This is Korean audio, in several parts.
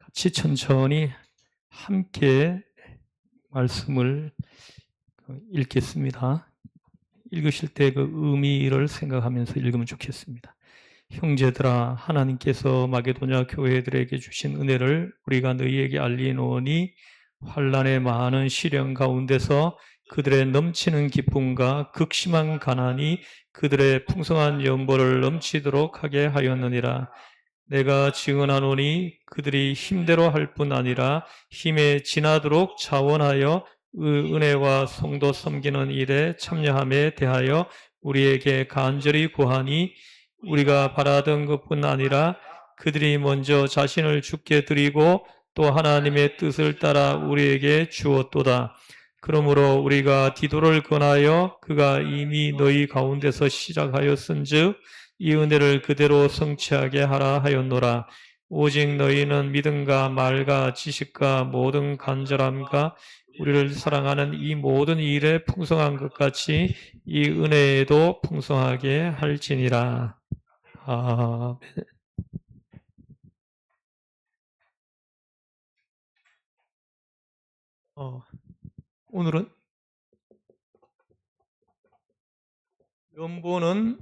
같이 천천히 함께 말씀을 읽겠습니다. 읽으실 때 그 의미를 생각하면서 읽으면 좋겠습니다. 형제들아, 하나님께서 마게도냐 교회들에게 주신 은혜를 우리가 너희에게 알리노니 환난의 많은 시련 가운데서 그들의 넘치는 기쁨과 극심한 가난이 그들의 풍성한 연보를 넘치도록 하게 하였느니라. 내가 증언하노니 그들이 힘대로 할 뿐 아니라 힘에 지나도록 자원하여 은혜와 성도 섬기는 일에 참여함에 대하여 우리에게 간절히 구하니, 우리가 바라던 것뿐 아니라 그들이 먼저 자신을 주께 드리고 또 하나님의 뜻을 따라 우리에게 주었도다. 그러므로 우리가 디도를 권하여 그가 이미 너희 가운데서 시작하였은즉 이 은혜를 그대로 성취하게 하라 하였노라. 오직 너희는 믿음과 말과 지식과 모든 간절함과 우리를 사랑하는 이 모든 일에 풍성한 것 같이 이 은혜에도 풍성하게 할지니라. 아멘. 오늘은 연보는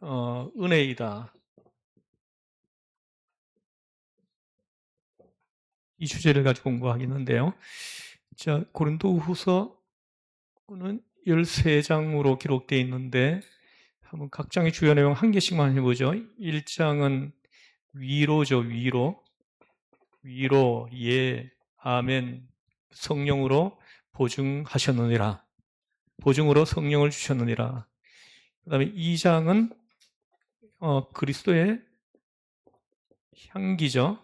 은혜이다, 이 주제를 가지고 공부하겠는데요. 자, 고린도후서는 13장으로 기록되어 있는데 한번 각 장의 주요 내용 한 개씩만 해보죠. 1장은 위로죠. 위로, 예, 아멘, 성령으로 보증하셨느니라. 보증으로 성령을 주셨느니라. 그 다음에 2장은 그리스도의 향기죠.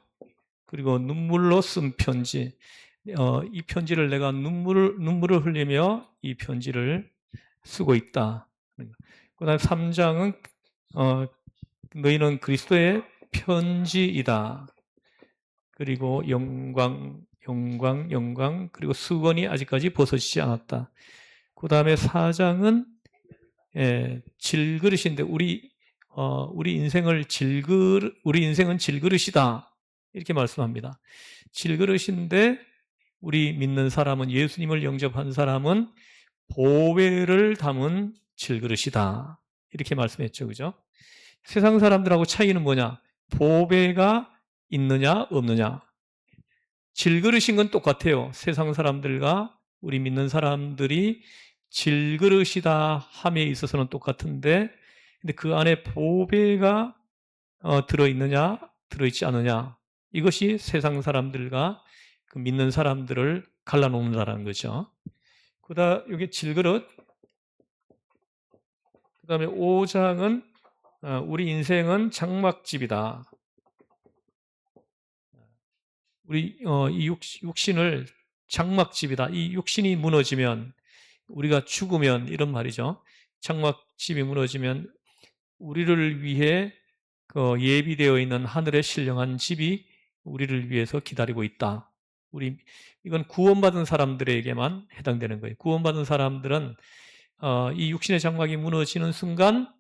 그리고 눈물로 쓴 편지. 이 편지를 내가 눈물을 흘리며 이 편지를 쓰고 있다. 그 다음에 3장은 너희는 그리스도의 편지이다. 그리고 영광, 그리고 수건이 아직까지 벗어지지 않았다. 그 다음에 4장은 질그릇인데 우리 인생은 질그릇이다, 이렇게 말씀합니다. 질그릇인데 우리 믿는 사람은, 예수님을 영접한 사람은 보배를 담은 질그릇이다, 이렇게 말씀했죠. 그죠? 세상 사람들하고 차이는 뭐냐? 보배가 있느냐 없느냐. 질그릇인 건 똑같아요. 세상 사람들과 우리 믿는 사람들이 질그릇이다 함에 있어서는 똑같은데, 근데 그 안에 보배가 들어있느냐 들어있지 않느냐, 이것이 세상 사람들과 그 믿는 사람들을 갈라놓는다는 거죠. 그다음 여기 질그릇. 그다음에 5장은 우리 인생은 장막집이다. 우리 이 육신을 장막집이다. 이 육신이 무너지면, 우리가 죽으면, 이런 말이죠. 장막집이 무너지면 우리를 위해 예비되어 있는 하늘의 신령한 집이 우리를 위해서 기다리고 있다. 이건 구원받은 사람들에게만 해당되는 거예요. 구원받은 사람들은 이 육신의 장막이 무너지는 순간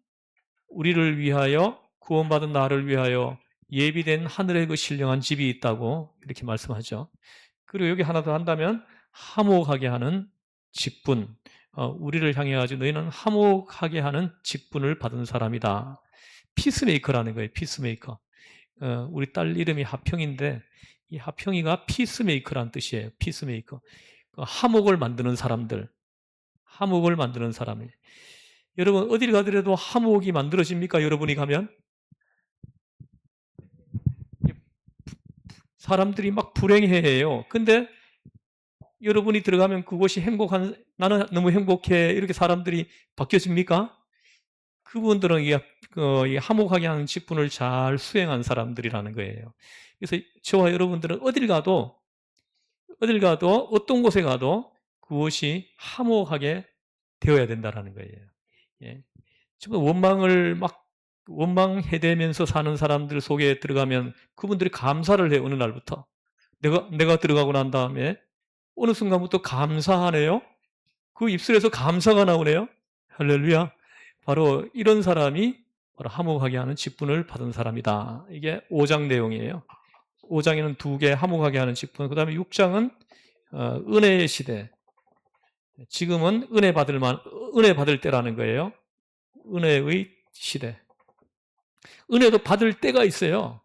우리를 위하여, 구원받은 나를 위하여 예비된 하늘의 그 신령한 집이 있다고 이렇게 말씀하죠. 그리고 여기 하나 더 한다면 화목하게 하는 직분, 우리를 향해 가지고 너희는 화목하게 하는 직분을 받은 사람이다. 피스메이커라는 거예요. 피스메이커. 우리 딸 이름이 하평인데 이 하평이가 피스메이커라는 뜻이에요. 피스메이커. 화목을 만드는 사람들, 화목을 만드는 사람이에요. 여러분, 어디를 가더라도 화목이 만들어집니까? 여러분이 가면 사람들이 막 불행해해요. 근데 여러분이 들어가면 그곳이 나는 너무 행복해, 이렇게 사람들이 바뀌어집니까? 그분들은 이 화목하게 하는 직분을 잘 수행한 사람들이라는 거예요. 그래서 저와 여러분들은 어딜 가도 어떤 곳에 가도 그곳이 화목하게 되어야 된다는 거예요. 예. 정말 원망해대면서 사는 사람들 속에 들어가면 그분들이 감사를 해요. 어느 날부터 내가 들어가고 난 다음에 어느 순간부터 감사하네요. 그 입술에서 감사가 나오네요. 할렐루야. 바로 이런 사람이 바로 화목하게 하는 직분을 받은 사람이다. 이게 5장 내용이에요. 5장에는 2개 화목하게 하는 직분, 그 다음에 6장은 은혜의 시대. 지금은 은혜 받을 때라는 거예요. 은혜의 시대. 은혜도 받을 때가 있어요.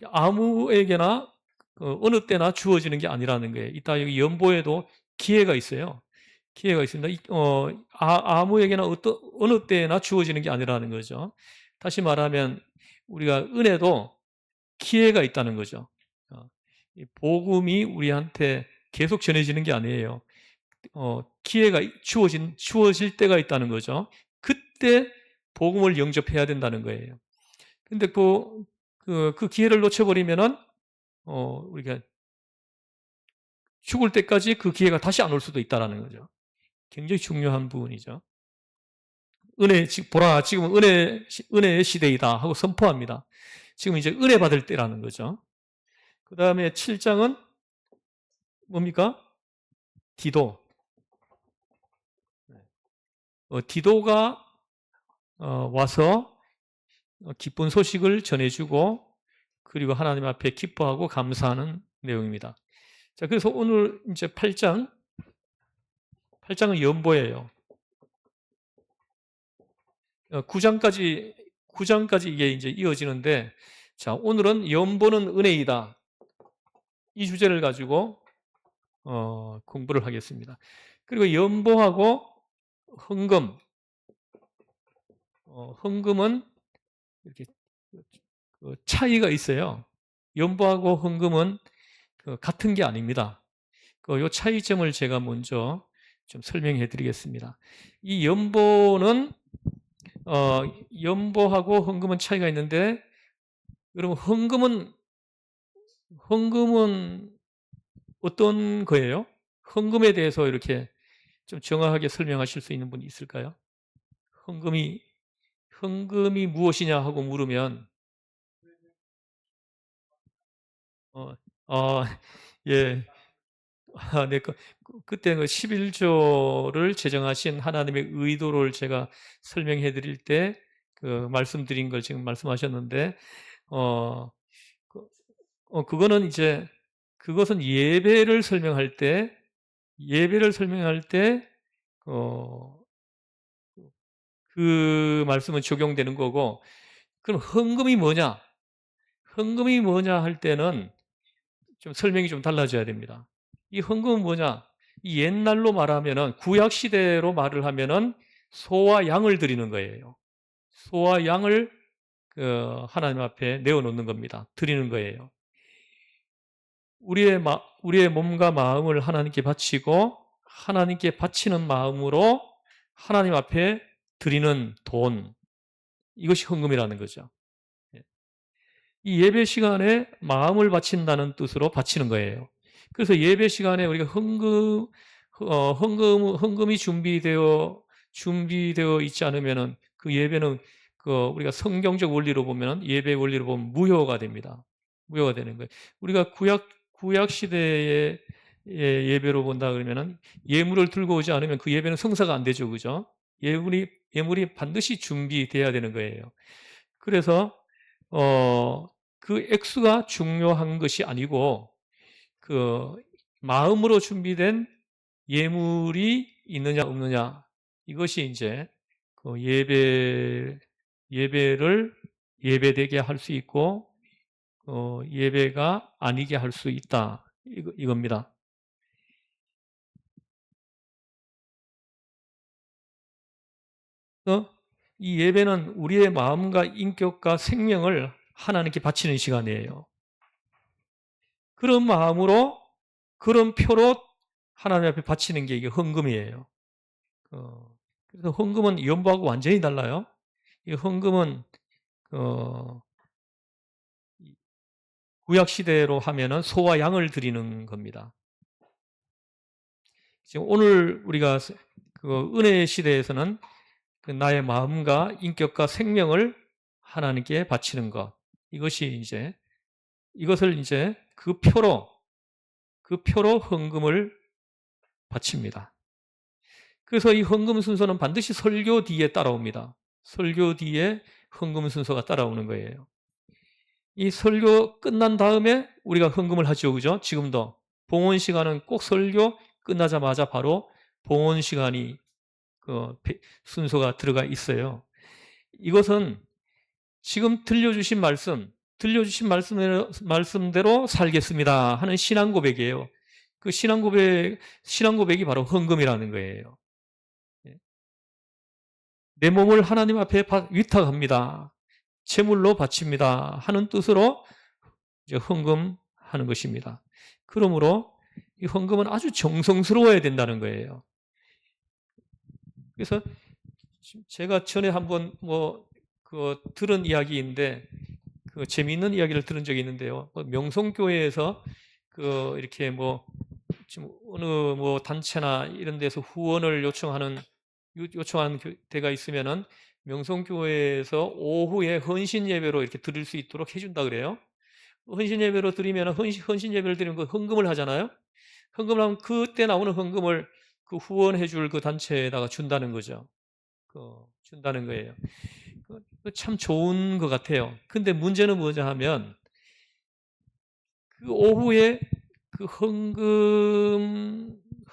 아무에게나 어느 때나 주어지는 게 아니라는 거예요. 이따 여기 연보에도 기회가 있어요. 기회가 있습니다. 아무에게나 어느 때나 주어지는 게 아니라는 거죠. 다시 말하면 우리가 은혜도 기회가 있다는 거죠. 이 복음이 우리한테 계속 전해지는 게 아니에요. 기회가 주어질 때가 있다는 거죠. 그때 복음을 영접해야 된다는 거예요. 근데 그 기회를 놓쳐버리면은, 우리가 죽을 때까지 그 기회가 다시 안 올 수도 있다는 거죠. 굉장히 중요한 부분이죠. 보라, 지금은 은혜의 시대이다 하고 선포합니다. 지금 이제 은혜 받을 때라는 거죠. 그 다음에 7장은 뭡니까? 디도. 디도가 와서 기쁜 소식을 전해주고, 그리고 하나님 앞에 기뻐하고 감사하는 내용입니다. 자, 그래서 오늘 이제 8장은 연보예요. 9장까지 이게 이제 이어지는데, 자, 오늘은 연보는 은혜이다. 이 주제를 가지고 공부를 하겠습니다. 그리고 연보하고 헌금, 헌금은 이렇게 차이가 있어요. 연보하고 헌금은 같은 게 아닙니다. 이 차이점을 제가 먼저 좀 설명해 드리겠습니다. 이 연보하고 헌금은 차이가 있는데, 여러분, 헌금은 어떤 거예요? 헌금에 대해서 이렇게 좀 정확하게 설명하실 수 있는 분이 있을까요? 헌금이 무엇이냐 하고 물으면, 어, 어, 예. 네, 그때 11조를 제정하신 하나님의 의도를 제가 설명해 드릴 때 말씀드린 걸 지금 말씀하셨는데, 어, 그거는 이제, 그것은 예배를 설명할 때, 어, 그 말씀은 적용되는 거고, 그럼 헌금이 뭐냐? 헌금이 뭐냐 할 때는 좀 설명이 좀 달라져야 됩니다. 이 헌금은 뭐냐? 이 옛날로 말하면은, 구약 시대로 말을 하면은 소와 양을 드리는 거예요. 소와 양을 하나님 앞에 내어놓는 겁니다. 드리는 거예요. 우리의 몸과 마음을 하나님께 바치고, 하나님께 바치는 마음으로 하나님 앞에 드리는 돈, 이것이 헌금이라는 거죠. 이 예배 시간에 마음을 바친다는 뜻으로 바치는 거예요. 그래서 예배 시간에 우리가 헌금이 준비되어 있지 않으면은 그 예배는 우리가 성경적 원리로 보면, 예배 원리로 보면 무효가 됩니다. 무효가 되는 거예요. 우리가 구약 시대의 예배로 본다 그러면은 예물을 들고 오지 않으면 그 예배는 성사가 안 되죠. 그죠? 예물이 반드시 준비돼야 되는 거예요. 그래서 그 액수가 중요한 것이 아니고, 그 마음으로 준비된 예물이 있느냐 없느냐, 이것이 이제 그 예배를 예배되게 할 수 있고, 예배가 아니게 할 수 있다, 이겁니다. 이 예배는 우리의 마음과 인격과 생명을 하나님께 바치는 시간이에요. 그런 마음으로, 그런 표로 하나님 앞에 바치는 게 이게 헌금이에요. 그래서 헌금은 연보하고 완전히 달라요. 이 헌금은 구약 시대로 하면은 소와 양을 드리는 겁니다. 지금 오늘 우리가 은혜의 시대에서는 나의 마음과 인격과 생명을 하나님께 바치는 것, 이것을 이제 그 표로 헌금을 바칩니다. 그래서 이 헌금 순서는 반드시 설교 뒤에 따라옵니다. 설교 뒤에 헌금 순서가 따라오는 거예요. 이 설교 끝난 다음에 우리가 헌금을 하죠. 그죠? 지금도. 봉헌 시간은 꼭 설교 끝나자마자 바로 봉헌 시간이 순서가 들어가 있어요. 이것은 지금 들려주신 말씀대로 살겠습니다 하는 신앙 고백이에요. 그 신앙 고백이 바로 헌금이라는 거예요. 내 몸을 하나님 앞에 위탁합니다. 제물로 바칩니다 하는 뜻으로 이제 헌금하는 것입니다. 그러므로 이 헌금은 아주 정성스러워야 된다는 거예요. 그래서 제가 전에 한번 들은 이야기인데 재미있는 이야기를 들은 적이 있는데요. 명성교회에서 이렇게 지금 어느 단체나 이런 데서 후원을 요청하는 데가 있으면은 명성교회에서 오후에 헌신 예배로 이렇게 드릴 수 있도록 해준다 그래요. 헌신 예배로 드리면 헌신 예배를 드리면 그 헌금을 하잖아요. 헌금을 하면 그때 나오는 헌금을 그 후원해줄 그 단체에다가 준다는 거죠. 준다는 거예요. 참 좋은 것 같아요. 근데 문제는 뭐냐 하면 그 오후에 그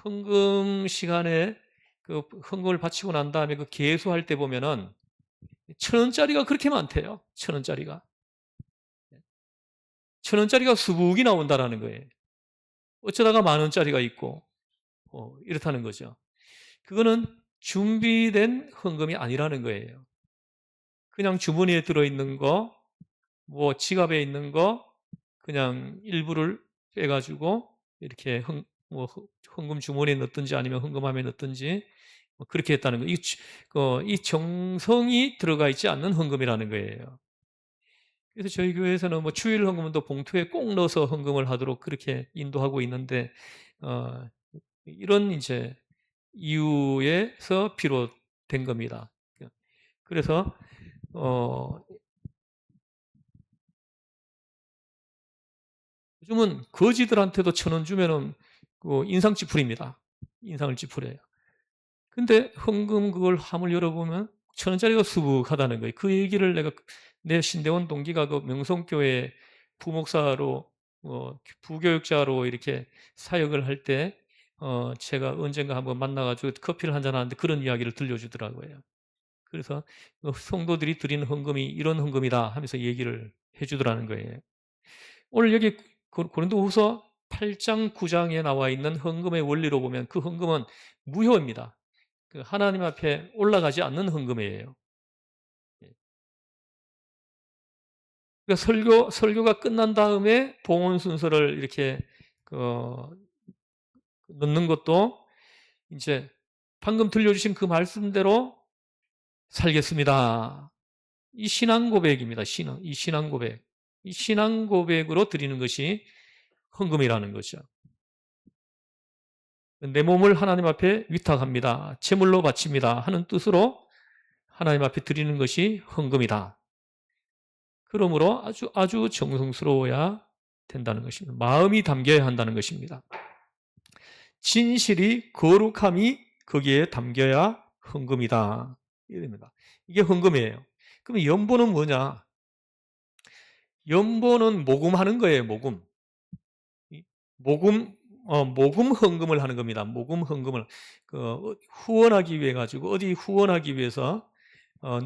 헌금 시간에 그 헌금을 바치고 난 다음에 그 계수할 때 보면은 1,000원짜리가 그렇게 많대요. 1,000원짜리가. 1,000원짜리가 수북이 나온다라는 거예요. 어쩌다가 10,000원짜리가 있고 이렇다는 거죠. 그거는 준비된 헌금이 아니라는 거예요. 그냥 주머니에 들어있는 거, 지갑에 있는 거, 그냥 일부를 빼가지고 이렇게 헌금 주머니에 넣든지 아니면 헌금함에 넣든지 그렇게 했다는 거예요. 이 정성이 들어가 있지 않는 헌금이라는 거예요. 그래서 저희 교회에서는 주일 헌금은 또 봉투에 꼭 넣어서 헌금을 하도록 그렇게 인도하고 있는데 이런 이제 이유에서 비롯된 겁니다. 그래서 요즘은 거지들한테도 1,000원 주면은 인상 찌푸립니다. 인상을 찌푸려요. 근데 헌금 그걸 함을 열어보면 1,000원짜리가 수북하다는 거예요. 그 얘기를 내 신대원 동기가 그 명성교회 부목사로 부교육자로 이렇게 사역을 할 때 제가 언젠가 한번 만나가지고 커피를 한잔 하는데 그런 이야기를 들려주더라고요. 그래서 성도들이 드리는 헌금이 이런 헌금이다 하면서 얘기를 해주더라는 거예요. 오늘 여기 고린도후서 8장 9장에 나와 있는 헌금의 원리로 보면 그 헌금은 무효입니다. 하나님 앞에 올라가지 않는 헌금이에요. 그러니까 설교가 끝난 다음에 봉헌 순서를 이렇게 넣는 것도 이제 방금 들려주신 그 말씀대로 살겠습니다. 이 신앙 고백입니다. 이 신앙 고백. 이 신앙 고백으로 드리는 것이 헌금이라는 거죠. 내 몸을 하나님 앞에 위탁합니다. 제물로 바칩니다. 하는 뜻으로 하나님 앞에 드리는 것이 헌금이다. 그러므로 아주 정성스러워야 된다는 것입니다. 마음이 담겨야 한다는 것입니다. 진실이 거룩함이 거기에 담겨야 헌금이다. 이럽니다. 이게 헌금이에요. 그럼 연보는 뭐냐? 연보는 모금하는 거예요. 모금 헌금을 하는 겁니다. 모금 헌금을 후원하기 위해 가지고 어디 후원하기 위해서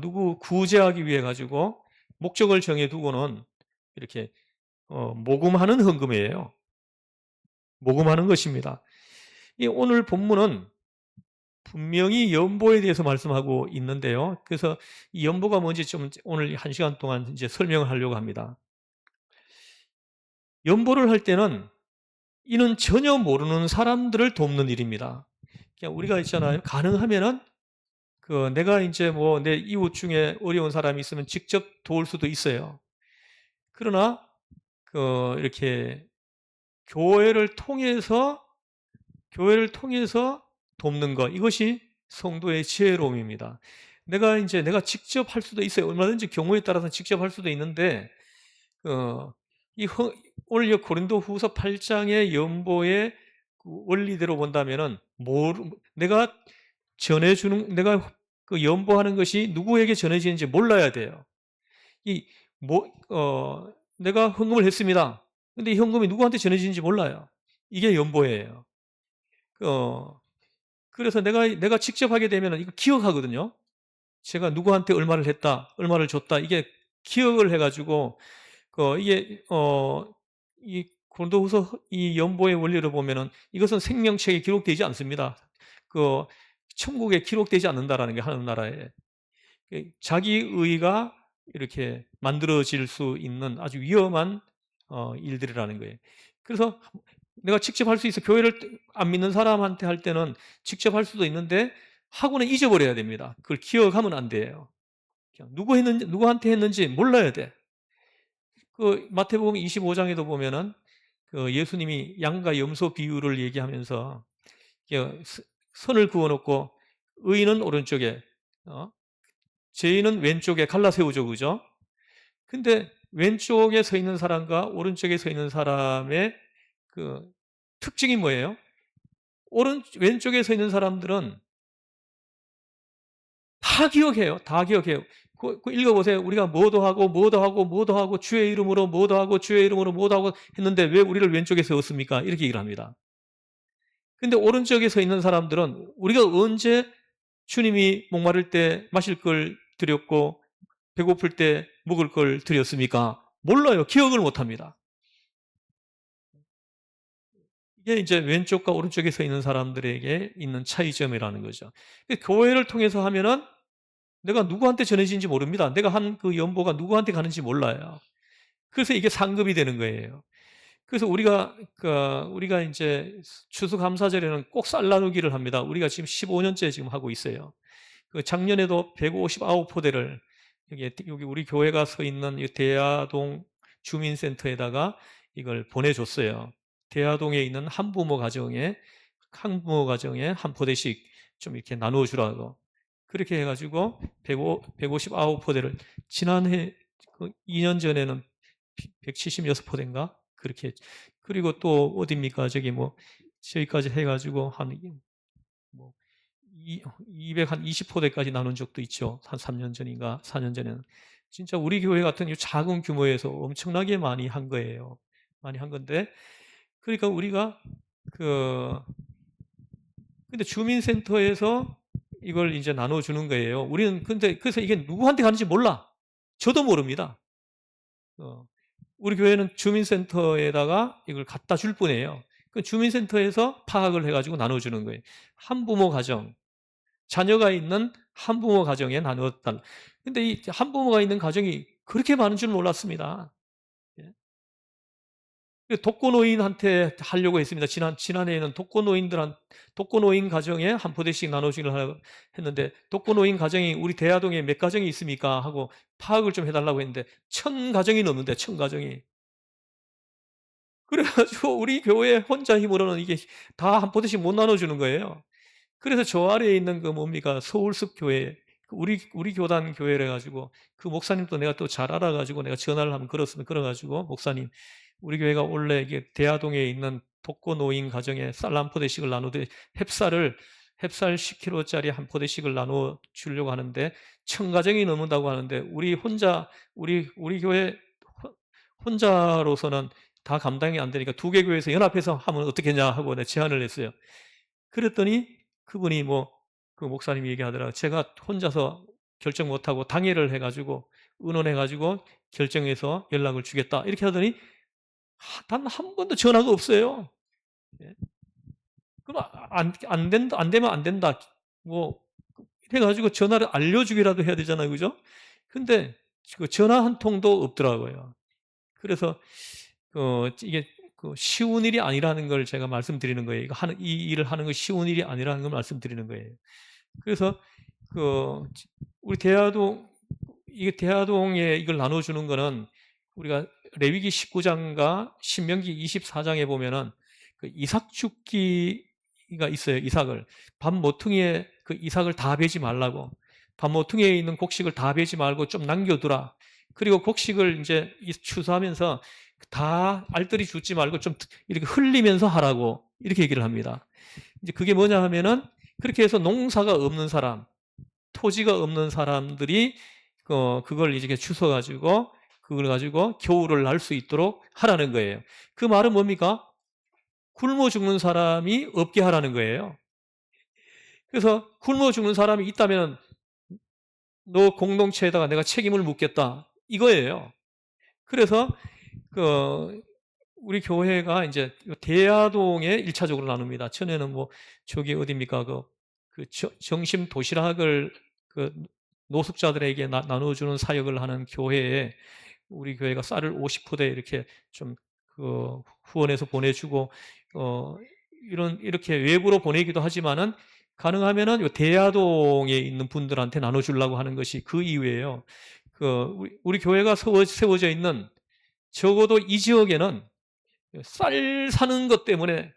누구 구제하기 위해 가지고 목적을 정해 두고는 이렇게 모금하는 헌금이에요. 모금하는 것입니다. 이 오늘 본문은 분명히 연보에 대해서 말씀하고 있는데요. 그래서 이 연보가 뭔지 좀 오늘 1시간 동안 이제 설명을 하려고 합니다. 연보를 할 때는 이는 전혀 모르는 사람들을 돕는 일입니다. 그냥 우리가 있잖아요. 가능하면은 내가 이제 내 이웃 중에 어려운 사람이 있으면 직접 도울 수도 있어요. 그러나 이렇게 교회를 통해서 돕는 것, 이것이 성도의 지혜로움입니다. 내가 직접 할 수도 있어요. 얼마든지 경우에 따라서 직접 할 수도 있는데 오늘 고린도후서 8장의 연보의 원리대로 본다면은 내가 연보하는 것이 누구에게 전해지는지 몰라야 돼요. 내가 헌금을 했습니다. 근데 이 헌금이 누구한테 전해지는지 몰라요. 이게 연보예요. 그래서 내가 직접 하게 되면 이거 기억하거든요. 제가 누구한테 얼마를 했다, 얼마를 줬다, 이게 기억을 해가지고, 이게, 이 고린도후서 이 연보의 원리를 보면은 이것은 생명책에 기록되지 않습니다. 그, 천국에 기록되지 않는다라는 게 하는 나라에. 자기 의가 이렇게 만들어질 수 있는 아주 위험한 일들이라는 거예요. 그래서 내가 직접 할 수 있어. 교회를 안 믿는 사람한테 할 때는 직접 할 수도 있는데 하고는 잊어버려야 됩니다. 그걸 기억하면 안 돼요. 누구한테 했는지 몰라야 돼. 그 마태복음 25장에도 보면은 그 예수님이 양과 염소 비유를 얘기하면서 선을 그어놓고 의인은 오른쪽에, 죄인은 왼쪽에 갈라 세우죠, 그죠? 근데 왼쪽에 서 있는 사람과 오른쪽에 서 있는 사람의 그 특징이 뭐예요? 왼쪽에 서 있는 사람들은 다 기억해요. 다 기억해요. 그 읽어보세요. 우리가 뭐도 하고, 뭐도 하고, 뭐도 하고, 주의 이름으로 뭐도 하고, 주의 이름으로 뭐도 하고 했는데 왜 우리를 왼쪽에 세웠습니까? 이렇게 얘기를 합니다. 근데 오른쪽에 서 있는 사람들은 우리가 언제 주님이 목마를 때 마실 걸 드렸고, 배고플 때 먹을 걸 드렸습니까? 몰라요. 기억을 못 합니다. 이게 이제 왼쪽과 오른쪽에 서 있는 사람들에게 있는 차이점이라는 거죠. 교회를 통해서 하면은 내가 누구한테 전해지는지 모릅니다. 내가 한 그 연보가 누구한테 가는지 몰라요. 그래서 이게 상급이 되는 거예요. 그래서 우리가 이제 추수감사절에는 꼭 쌀 나누기를 합니다. 우리가 지금 15년째 지금 하고 있어요. 그 작년에도 159포대를 여기 우리 교회가 서 있는 이 대야동 주민센터에다가 이걸 보내줬어요. 대야동에 있는 한부모 가정에 한 포대씩 좀 이렇게 나누어 주라고. 그렇게 해가지고 159포대를 지난해 2년 전에는 176포대인가 그렇게 했죠. 그리고 또 어딥니까? 저기까지 해가지고 뭐 220포대까지 나눈 적도 있죠. 한 3년 전인가 4년 전에는. 진짜 우리 교회 같은 이 작은 규모에서 엄청나게 많이 한 거예요. 많이 한 건데, 그러니까 우리가 근데 주민센터에서 이걸 이제 나눠주는 거예요. 우리는 그래서 이게 누구한테 가는지 몰라. 저도 모릅니다. 우리 교회는 주민센터에다가 이걸 갖다 줄 뿐이에요. 그 주민센터에서 파악을 해가지고 나눠주는 거예요. 한부모 가정, 자녀가 있는 한부모 가정에 나누었다. 근데 이 한부모가 있는 가정이 그렇게 많은 줄 몰랐습니다. 예. 독거노인한테 하려고 했습니다. 지난해에는 독거노인 가정에 한 포대씩 나눠주기를 하려고 했는데, 독거노인 가정이 우리 대야동에 몇 가정이 있습니까? 하고 파악을 좀 해달라고 했는데, 1000가정이 넘는데, 1000가정이. 그래가지고 우리 교회 혼자 힘으로는 이게 다 한 포대씩 못 나눠주는 거예요. 그래서 저 아래에 있는 그 뭡니까? 서울숲 교회, 우리 교단 교회를 해가지고 그 목사님도 내가 또 잘 알아가지고 내가 전화를 한번 걸어가지고 목사님, 우리 교회가 원래 이게 대하동에 있는 독거노인 가정에 쌀 한 포대씩을 나누되 햅쌀 10kg짜리 한 포대씩을 나누어 주려고 하는데 1000가정이 넘는다고 하는데 우리 교회 혼자로서는 다 감당이 안 되니까 두 개 교회에서 연합해서 하면 어떻겠냐 하고 내가 제안을 했어요. 그랬더니 그분이 그 목사님이 얘기하더라고요. 제가 혼자서 결정 못하고 당회를 해가지고 의논해가지고 결정해서 연락을 주겠다. 이렇게 하더니 단 한 번도 전화가 없어요. 예. 그럼 안 된다, 안 되면 안 된다. 해가지고 전화를 알려주기라도 해야 되잖아요. 그죠? 근데 그 전화 한 통도 없더라고요. 그래서 이게 쉬운 일이 아니라는 걸 제가 말씀드리는 거예요. 이 일을 하는 거 쉬운 일이 아니라는 걸 말씀드리는 거예요. 그래서 우리 이게 대화동에 이걸 나눠주는 거는 우리가 레위기 19장과 신명기 24장에 보면은 그 이삭 죽기가 있어요. 이삭을 밤 모퉁이에 그 이삭을 다 베지 말라고, 밤 모퉁이에 있는 곡식을 다 베지 말고 좀 남겨두라. 그리고 곡식을 이제 추수하면서 다 알뜰히 줍지 말고 좀 이렇게 흘리면서 하라고 이렇게 얘기를 합니다. 이제 그게 뭐냐 하면은 그렇게 해서 농사가 없는 사람, 토지가 없는 사람들이 그걸 이제 주워 가지고 그걸 가지고 겨울을 날 수 있도록 하라는 거예요. 그 말은 뭡니까? 굶어 죽는 사람이 없게 하라는 거예요. 그래서 굶어 죽는 사람이 있다면 너 공동체에다가 내가 책임을 묻겠다. 이거예요. 그래서 그 우리 교회가 이제 대야동에 1차적으로 나눕니다. 전에는 뭐 저기 어디입니까? 정심 도시락을 그 노숙자들에게 나눠주는 사역을 하는 교회에 우리 교회가 쌀을 50포대 이렇게 좀 후원해서 보내주고 이렇게 외부로 보내기도 하지만은 가능하면은 요 대야동에 있는 분들한테 나눠주려고 하는 것이 그 이유예요. 우리 교회가 세워져 있는 적어도 이 지역에는 쌀 사는 것 때문에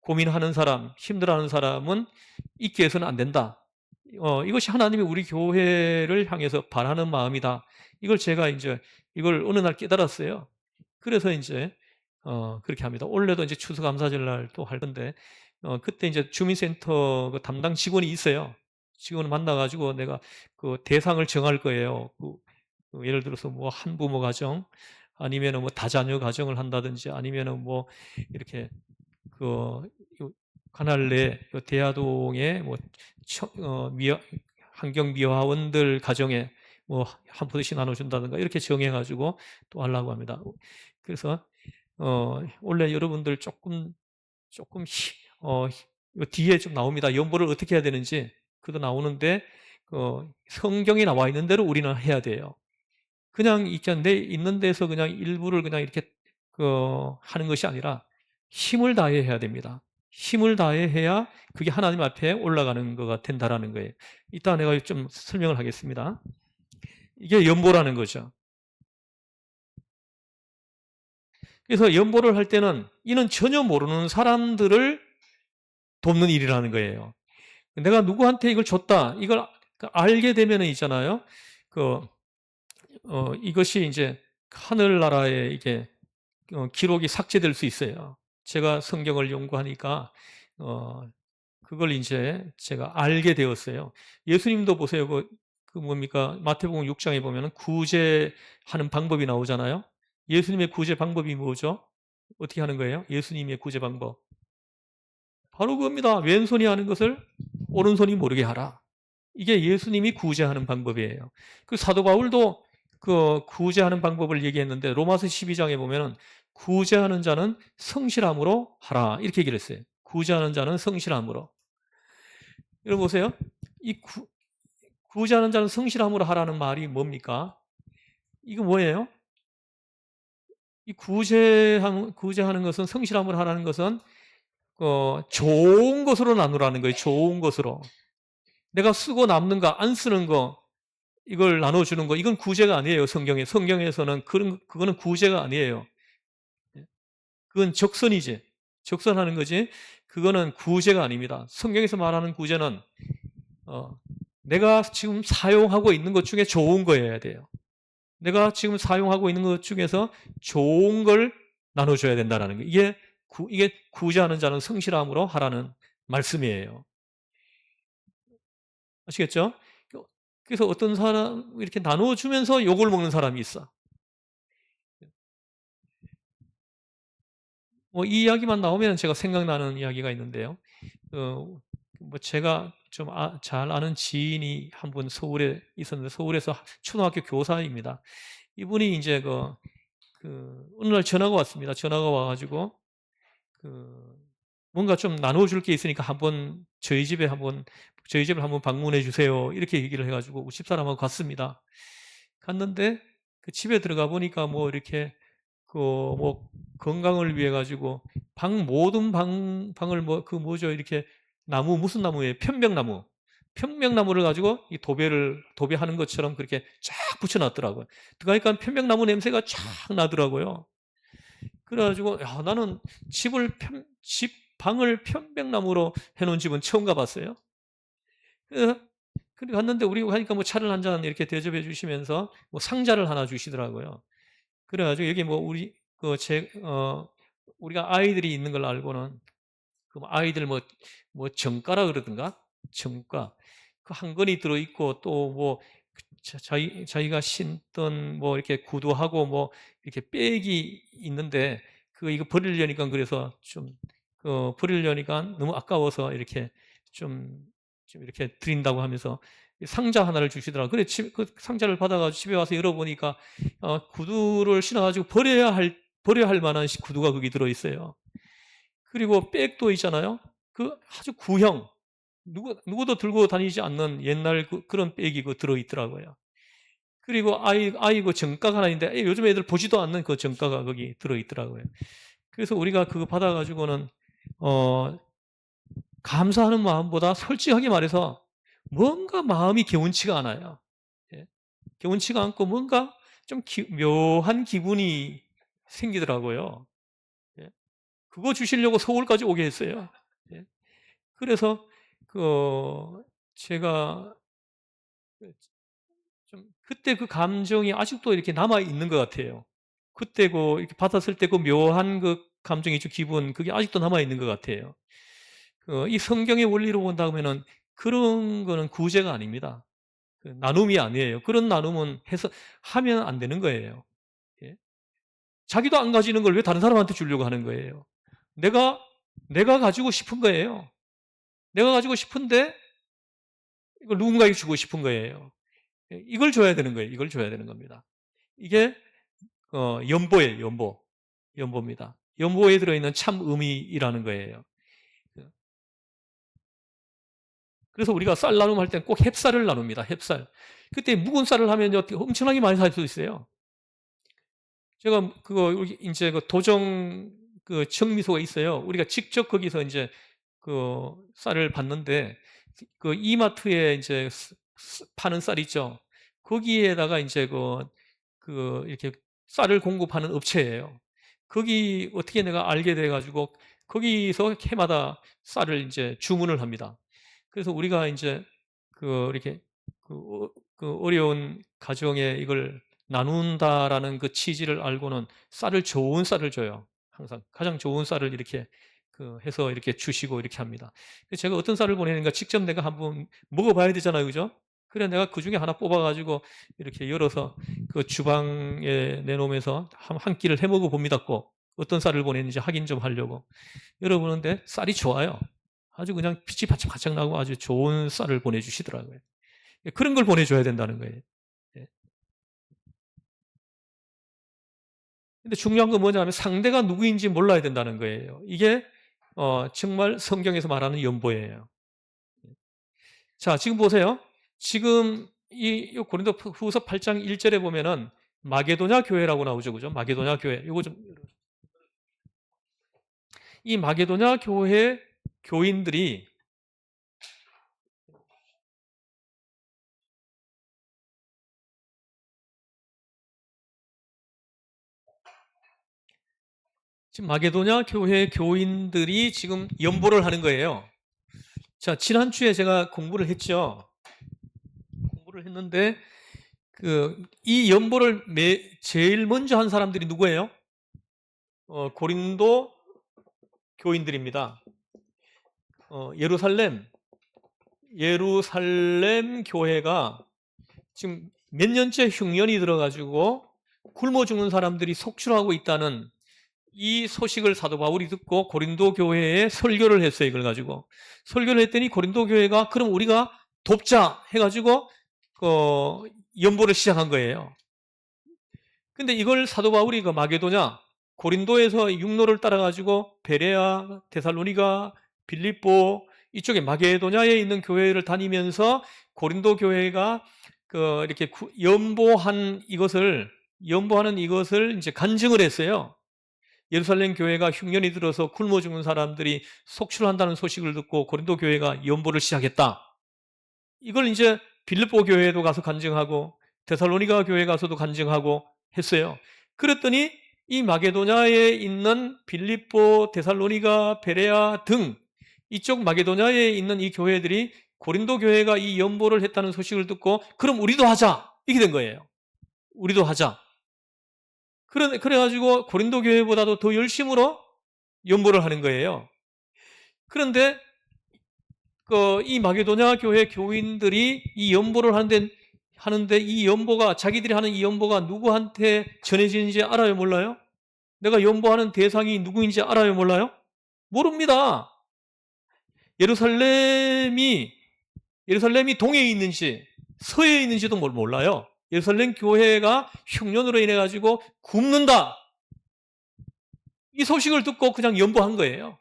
고민하는 사람, 힘들어하는 사람은 있게 해서는 안 된다. 이것이 하나님이 우리 교회를 향해서 바라는 마음이다. 이걸 제가 이제 이걸 어느 날 깨달았어요. 그래서 이제 그렇게 합니다. 올해도 이제 추수감사절 날 또 할 건데 그때 이제 주민센터 그 담당 직원이 있어요. 직원을 만나가지고 내가 그 대상을 정할 거예요. 예를 들어서 뭐 한부모 가정 아니면은 뭐 다자녀 가정을 한다든지 아니면은 뭐 이렇게 요 관할 내 대야동에 뭐 환경 미화원들 가정에 뭐 한 푼씩 나눠준다든가 이렇게 정해가지고 또 하려고 합니다. 그래서 원래 여러분들 조금 요 뒤에 좀 나옵니다. 연보를 어떻게 해야 되는지 그도 나오는데 성경에 나와 있는 대로 우리는 해야 돼요. 그냥 내 있는 데서 그냥 일부를 그냥 이렇게 하는 것이 아니라 힘을 다해 해야 됩니다. 힘을 다해 해야 그게 하나님 앞에 올라가는 거가 된다라는 거예요. 이따 내가 좀 설명을 하겠습니다. 이게 연보라는 거죠. 그래서 연보를 할 때는 이는 전혀 모르는 사람들을 돕는 일이라는 거예요. 내가 누구한테 이걸 줬다, 이걸 알게 되면은 있잖아요. 이것이 이제 하늘나라에 이게 기록이 삭제될 수 있어요. 제가 성경을 연구하니까 그걸 이제 제가 알게 되었어요. 예수님도 보세요. 뭡니까? 마태복음 6장에 보면 구제하는 방법이 나오잖아요. 예수님의 구제 방법이 뭐죠? 어떻게 하는 거예요? 예수님의 구제 방법. 바로 그겁니다. 왼손이 하는 것을 오른손이 모르게 하라. 이게 예수님이 구제하는 방법이에요. 그 사도 바울도 구제하는 방법을 얘기했는데 로마서 12장에 보면은 구제하는 자는 성실함으로 하라. 이렇게 얘기를 했어요. 구제하는 자는 성실함으로. 여러분 보세요. 이 구제하는 자는 성실함으로 하라는 말이 뭡니까? 이거 뭐예요? 이 구제하는 것은 성실함으로 하라는 것은 좋은 것으로 나누라는 거예요. 좋은 것으로. 내가 쓰고 남는 거, 안 쓰는 거, 이걸 나눠주는 거, 이건 구제가 아니에요. 성경에서는 그거는 구제가 아니에요. 그건 적선이지. 적선하는 거지. 그거는 구제가 아닙니다. 성경에서 말하는 구제는 내가 지금 사용하고 있는 것 중에 좋은 거여야 돼요. 내가 지금 사용하고 있는 것 중에서 좋은 걸 나눠줘야 된다는 거. 이게 구제하는 자는 성실함으로 하라는 말씀이에요. 아시겠죠? 그래서 어떤 사람 이렇게 나눠주면서 욕을 먹는 사람이 있어. 이 이야기만 나오면 제가 생각나는 이야기가 있는데요. 제가 좀 잘 아는 지인이 한 분 서울에 있었는데 서울에서 초등학교 교사입니다. 이분이 이제 어느 날 전화가 왔습니다. 전화가 와가지고 뭔가 좀 나눠줄 게 있으니까 저희 집을 한번 방문해 주세요. 이렇게 얘기를 해가지고 집사람하고 갔습니다. 갔는데 그 집에 들어가 보니까 뭐 이렇게 뭐 건강을 위해 가지고 모든 방을 뭐죠 이렇게 무슨 나무예요? 편백나무를 가지고 이 도배하는 것처럼 그렇게 쫙 붙여놨더라고요. 그러니까 편백나무 냄새가 쫙 나더라고요. 그래가지고 나는 집 방을 편백나무로 해놓은 집은 처음 가봤어요. 그래서 갔는데 우리 가니까 뭐 차를 한 잔 이렇게 대접해 주시면서 뭐 상자를 하나 주시더라고요. 그래가지고 여기 뭐 우리가 아이들이 있는 걸 알고는 아이들 정가라 그러든가 정가 한 권이 들어있고 또 뭐 자기가 신던 뭐 이렇게 구두하고 뭐 이렇게 백이 있는데 이거 버리려니까 그래서 좀 버리려니까 너무 아까워서 이렇게 좀 이렇게 드린다고 하면서 상자 하나를 주시더라고요. 그래 그 상자를 받아가지고 집에 와서 열어보니까 구두를 신어가지고 버려야 할 만한 구두가 거기 들어있어요. 그리고 백도 있잖아요. 그 아주 구형, 누구도 들고 다니지 않는 옛날 그런 백이 들어있더라고요. 그리고 아이고 정가가 하나 있는데 요즘 애들 보지도 않는 그 정가가 거기 들어있더라고요. 그래서 우리가 그거 받아가지고는 감사하는 마음보다 솔직하게 말해서 뭔가 마음이 개운치가 않아요. 예. 개운치가 않고 뭔가 좀 묘한 기분이 생기더라고요. 예. 그거 주시려고 서울까지 오게 했어요. 예. 그래서 제가 좀 그때 그 감정이 아직도 이렇게 남아 있는 것 같아요. 그때 이렇게 받았을 때 그 묘한 그 감정이 기분 그게 아직도 남아 있는 것 같아요. 이 성경의 원리로 본다면은 그런 거는 구제가 아닙니다. 나눔이 아니에요. 그런 나눔은 하면 안 되는 거예요. 예. 자기도 안 가지는 걸 왜 다른 사람한테 주려고 하는 거예요. 내가 가지고 싶은 거예요. 내가 가지고 싶은데 이걸 누군가에게 주고 싶은 거예요. 이걸 줘야 되는 거예요. 이걸 줘야 되는 겁니다. 이게 연보예요. 연보입니다. 연보에 들어있는 참 의미라는 거예요. 그래서 우리가 쌀 나눔할 때는 꼭 햅쌀을 나눕니다. 햅쌀. 그때 묵은 쌀을 하면 엄청나게 많이 살 수 있어요. 제가 이제 도정 청미소가 있어요. 우리가 직접 거기서 이제 쌀을 받는데 이마트에 이제 파는 쌀 있죠. 거기에다가 이제 이렇게 쌀을 공급하는 업체예요. 거기 어떻게 내가 알게 돼가지고 거기서 해마다 쌀을 이제 주문을 합니다. 그래서 우리가 이제 이렇게 어려운 가정에 이걸 나눈다라는 그 취지를 알고는 좋은 쌀을 줘요. 항상 가장 좋은 쌀을 이렇게 해서 이렇게 주시고 이렇게 합니다. 제가 어떤 쌀을 보내는가 직접 내가 한번 먹어봐야 되잖아요, 그죠? 그래 내가 그 중에 하나 뽑아가지고 이렇게 열어서 그 주방에 내놓으면서 한 끼를 해 먹어 봅니다. 꼭 어떤 쌀을 보냈는지 확인 좀 하려고 열어보는데 쌀이 좋아요. 아주 그냥 빛이 바짝바짝 나고 아주 좋은 쌀을 보내주시더라고요. 그런 걸 보내줘야 된다는 거예요. 예. 근데 중요한 건 뭐냐면 상대가 누구인지 몰라야 된다는 거예요. 이게 정말 성경에서 말하는 연보예요. 자, 지금 보세요. 지금 이 고린도 후서 8장 1절에 보면은 마게도냐 교회라고 나오죠. 그죠? 마게도냐 교회. 이 마게도냐 교회 교인들이 지금 마게도냐 교회 교인들이 지금 연보를 하는 거예요. 자, 지난주에 제가 공부를 했죠. 공부를 했는데 이 연보를 제일 먼저 한 사람들이 누구예요? 고린도 교인들입니다. 예루살렘 교회가 지금 몇 년째 흉년이 들어가지고 굶어 죽는 사람들이 속출하고 있다는 이 소식을 사도 바울이 듣고 고린도 교회에 설교를 했어요. 이걸 가지고 설교를 했더니 고린도 교회가 그럼 우리가 돕자 해가지고 연보를 시작한 거예요. 근데 이걸 사도 바울이 마게도냐 고린도에서 육로를 따라가지고 베레아, 데살로니가, 빌립보 이쪽에 마게도냐에 있는 교회를 다니면서 고린도 교회가 이렇게 연보하는 이것을 이제 간증을 했어요. 예루살렘 교회가 흉년이 들어서 굶어 죽는 사람들이 속출한다는 소식을 듣고 고린도 교회가 연보를 시작했다. 이걸 이제 빌립보 교회에도 가서 간증하고 데살로니가 교회 가서도 간증하고 했어요. 그랬더니 이 마게도냐에 있는 빌립보, 데살로니가, 베레아 등 이쪽 마게도냐에 있는 이 교회들이 고린도 교회가 이 연보를 했다는 소식을 듣고 그럼 우리도 하자 이렇게 된 거예요. 우리도 하자. 그래가지고 고린도 교회보다도 더 열심으로 연보를 하는 거예요. 그런데 이 마게도냐 교회 교인들이 이 연보를 하는데 하는데 이 연보가, 자기들이 하는 이 연보가 누구한테 전해지는지 알아요, 몰라요? 내가 연보하는 대상이 누구인지 알아요, 몰라요? 모릅니다. 예루살렘이 동해에 있는지 서해에 있는지도 몰라요. 예루살렘 교회가 흉년으로 인해 가지고 굶는다, 이 소식을 듣고 그냥 연보한 거예요.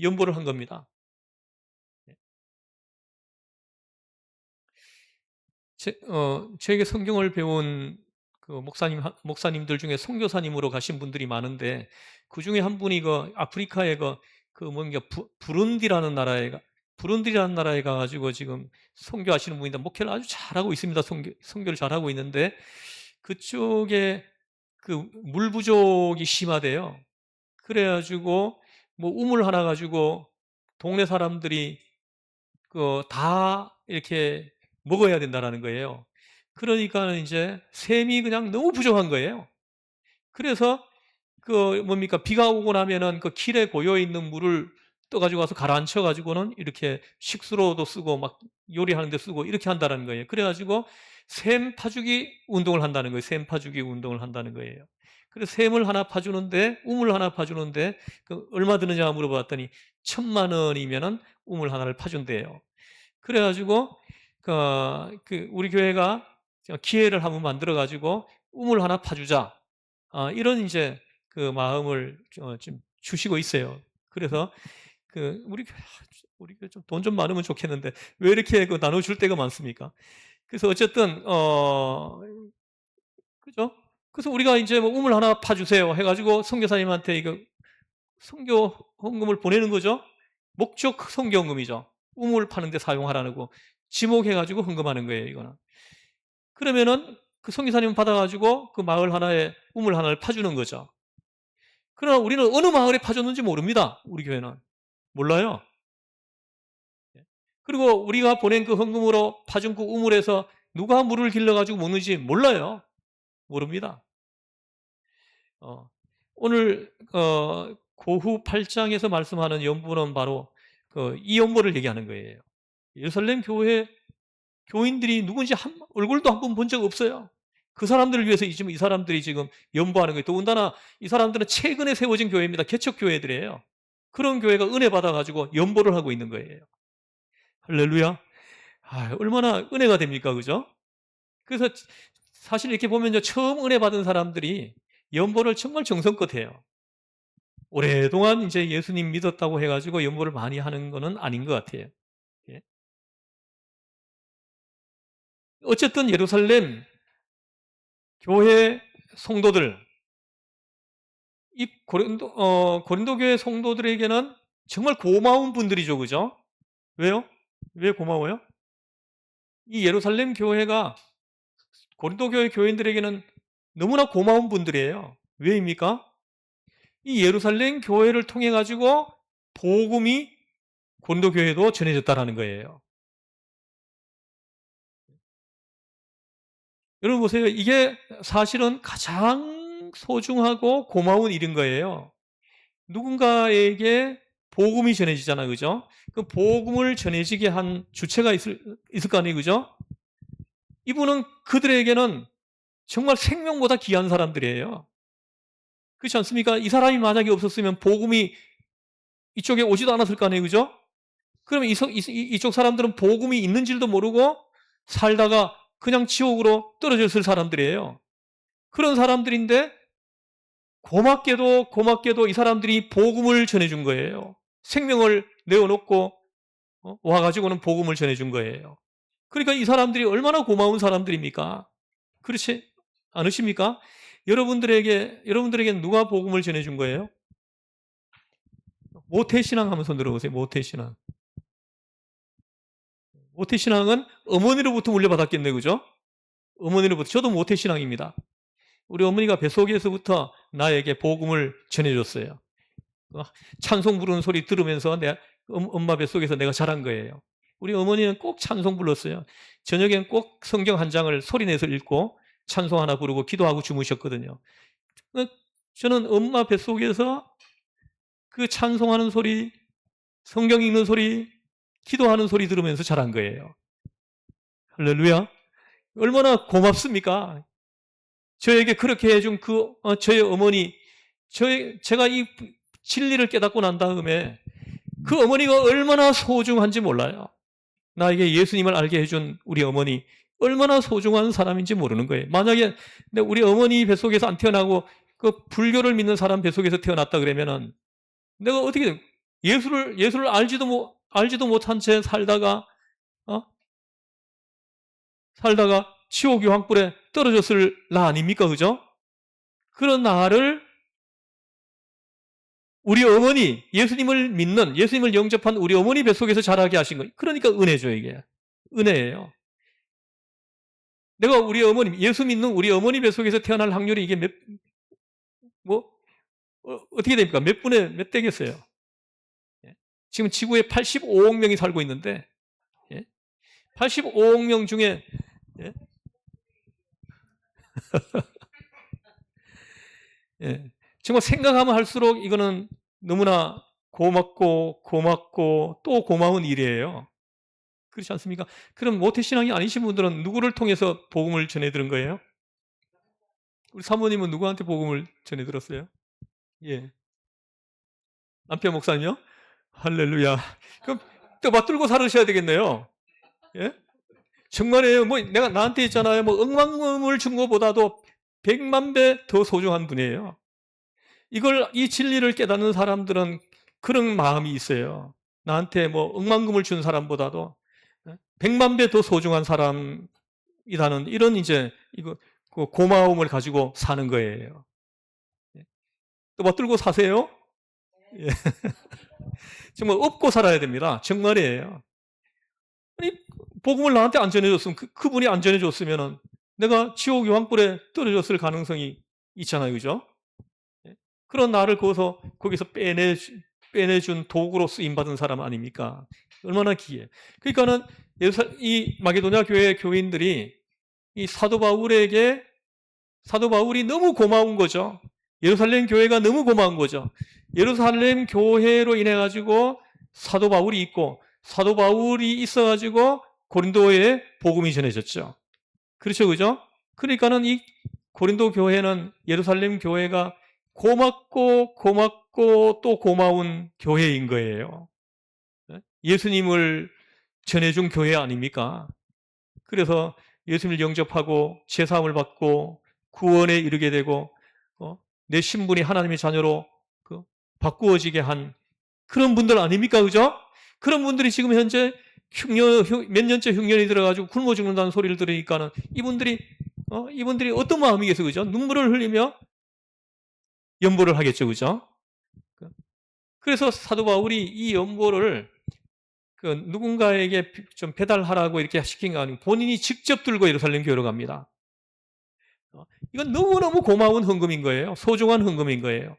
연보를 한 겁니다. 저에게 성경을 배운 그 목사님들 중에 선교사님으로 가신 분들이 많은데, 그 중에 한 분이 아프리카의 뭔가 부룬디라는 나라에 가가지고 지금 선교하시는 분인데, 목회를 아주 잘하고 있습니다. 선교를 잘하고 있는데, 그쪽에 그 물 부족이 심하대요. 그래가지고 뭐 우물 하나 가지고 동네 사람들이 다 이렇게 먹어야 된다라는 거예요. 그러니까 이제 샘이 그냥 너무 부족한 거예요. 그래서 비가 오고 나면은 그 길에 고여 있는 물을 떠가지고 와서 가라앉혀 가지고는 이렇게 식수로도 쓰고 막 요리하는 데 쓰고 이렇게 한다는 거예요. 그래가지고 샘 파주기 운동을 한다는 거예요. 샘 파주기 운동을 한다는 거예요. 그래서 샘을 하나 파주는데, 우물 하나 파주는데 얼마 드느냐 물어봤더니 1,000만 원이면은 우물 하나를 파준대요. 그래가지고 우리 교회가 기회를 한번 만들어 가지고 우물 하나 파주자, 이런 이제 그 마음을 좀 주시고 있어요. 그래서 우리 교회 좀 돈 좀 많으면 좋겠는데 왜 이렇게 나눠줄 때가 많습니까? 그래서 어쨌든 그죠? 그래서 우리가 이제 뭐 우물 하나 파주세요 해가지고 선교사님한테 이거 선교 헌금을 보내는 거죠. 목적 선교 헌금이죠. 우물 파는데 사용하라는 거 지목해가지고 헌금하는 거예요, 이거는. 그러면은 그 선교사님 받아가지고 그 마을 하나에 우물 하나를 파주는 거죠. 그러나 우리는 어느 마을에 파줬는지 모릅니다. 우리 교회는 몰라요. 그리고 우리가 보낸 그 헌금으로 파준 그 우물에서 누가 물을 길러가지고 먹는지 몰라요. 모릅니다. 오늘 고후 8장에서 말씀하는 연보는 바로 이 연보를 얘기하는 거예요. 예루살렘 교회 교인들이 누군지 얼굴도 한 번 본 적 없어요. 그 사람들을 위해서 지금 이 사람들이 지금 연보하는 거예요. 더군다나 이 사람들은 최근에 세워진 교회입니다. 개척 교회들이에요. 그런 교회가 은혜 받아가지고 연보를 하고 있는 거예요. 할렐루야. 얼마나 은혜가 됩니까, 그죠? 그래서 사실 이렇게 보면 처음 은혜 받은 사람들이 연보를 정말 정성껏 해요. 오랫동안 이제 예수님 믿었다고 해가지고 연보를 많이 하는 거는 아닌 것 같아요. 예. 어쨌든 예루살렘 교회 성도들, 이 고린도 교회 성도들에게는 정말 고마운 분들이죠, 그죠? 왜요? 왜 고마워요? 이 예루살렘 교회가 고린도 교회 교인들에게는 너무나 고마운 분들이에요. 왜입니까? 이 예루살렘 교회를 통해 가지고 복음이 고린도 교회도 전해졌다라는 거예요. 여러분 보세요. 이게 사실은 가장 소중하고 고마운 일인 거예요. 누군가에게 복음이 전해지잖아요, 그죠? 그 복음을 전해지게 한 주체가 있을 거 아니에요, 그죠? 이분은 그들에게는 정말 생명보다 귀한 사람들이에요. 그렇지 않습니까? 이 사람이 만약에 없었으면 복음이 이쪽에 오지도 않았을 거 아니에요, 그죠? 그러면 이쪽 사람들은 복음이 있는 줄도 모르고 살다가 그냥 지옥으로 떨어졌을 사람들이에요. 그런 사람들인데 고맙게도 이 사람들이 복음을 전해준 거예요. 생명을 내어놓고 와가지고는 복음을 전해준 거예요. 그러니까 이 사람들이 얼마나 고마운 사람들입니까? 그렇지 않으십니까? 여러분들에게 누가 복음을 전해준 거예요? 모태신앙 한번 손 들어보세요. 모태신앙. 모태신앙은 어머니로부터 물려받았겠네, 그죠? 어머니로부터. 저도 모태신앙입니다. 우리 어머니가 뱃속에서부터 나에게 복음을 전해줬어요. 찬송 부르는 소리 들으면서 엄마 뱃속에서 내가 자란 거예요. 우리 어머니는 꼭 찬송 불렀어요. 저녁엔 꼭 성경 한 장을 소리내서 읽고 찬송 하나 부르고 기도하고 주무셨거든요. 저는 엄마 뱃속에서 그 찬송하는 소리, 성경 읽는 소리, 기도하는 소리 들으면서 자란 거예요. 할렐루야. 얼마나 고맙습니까? 저에게 그렇게 해준 저희 어머니, 제가 이 진리를 깨닫고 난 다음에 그 어머니가 얼마나 소중한지 몰라요. 나에게 예수님을 알게 해준 우리 어머니, 얼마나 소중한 사람인지 모르는 거예요. 만약에 우리 어머니 뱃속에서 안 태어나고 그 불교를 믿는 사람 뱃속에서 태어났다 그러면은 내가 어떻게 예수를 알지도 못한 채 살다가 어? 살다가 지옥 유황불에 떨어졌을 나 아닙니까? 그죠? 그런 나를 우리 어머니, 예수님을 믿는, 예수님을 영접한 우리 어머니 뱃속에서 자라게 하신 거예요. 그러니까 은혜죠, 이게. 은혜예요. 내가 우리 어머니, 예수 믿는 우리 어머니 뱃속에서 태어날 확률이 이게 어떻게 됩니까? 몇 되겠어요? 예. 지금 지구에 85억 명이 살고 있는데, 85억 명 중에, 예? 예. 정말 생각하면 할수록 이거는 너무나 고맙고 또 고마운 일이에요. 그렇지 않습니까? 그럼 모태신앙이 아니신 분들은 누구를 통해서 복음을 전해 들은 거예요? 우리 사모님은 누구한테 복음을 전해 들었어요? 예. 남편 목사님요? 할렐루야. 그럼 또 맞들고 살으셔야 되겠네요. 예? 정말이에요. 내가 나한테 있잖아요. 억만금을 준 것보다도 100만 배 더 소중한 분이에요. 이 진리를 깨닫는 사람들은 그런 마음이 있어요. 나한테 억만금을 준 사람보다도 100만 배 더 소중한 사람이라는 이런 그 고마움을 가지고 사는 거예요. 또 맞들고 사세요? 예. 정말 업고 살아야 됩니다. 정말이에요. 아니, 복음을 나한테 안 전해줬으면, 그분이 안 전해줬으면 내가 지옥 유황불에 떨어졌을 가능성이 있잖아요. 그죠? 그런 나를 거기서 빼내준 도구로 쓰임받은 사람 아닙니까? 얼마나 귀해. 그러니까는 이 마게도냐 교회 교인들이 이 사도 바울이 너무 고마운 거죠. 예루살렘 교회가 너무 고마운 거죠. 예루살렘 교회로 인해 가지고 사도 바울이 있고 사도 바울이 있어 가지고 고린도에 복음이 전해졌죠. 그렇죠, 그죠? 그러니까는 이 고린도 교회는 예루살렘 교회가 고맙고 또 고마운 교회인 거예요. 예수님을 전해준 교회 아닙니까? 그래서 예수님을 영접하고 제사함을 받고 구원에 이르게 되고 내 신분이 하나님의 자녀로 바꾸어지게 한 그런 분들 아닙니까? 그죠? 그런 분들이 지금 현재 몇 년째 흉년이 들어가지고 굶어 죽는다는 소리를 들으니까는 이분들이 어떤 마음이겠어요? 그죠? 눈물을 흘리며 연보를 하겠죠. 그죠? 그래서 사도 바울이 이 연보를 누군가에게 좀 배달하라고 이렇게 시킨 거 아니고 본인이 직접 들고 예루살렘 교회로 갑니다. 이건 너무너무 고마운 헌금인 거예요. 소중한 헌금인 거예요.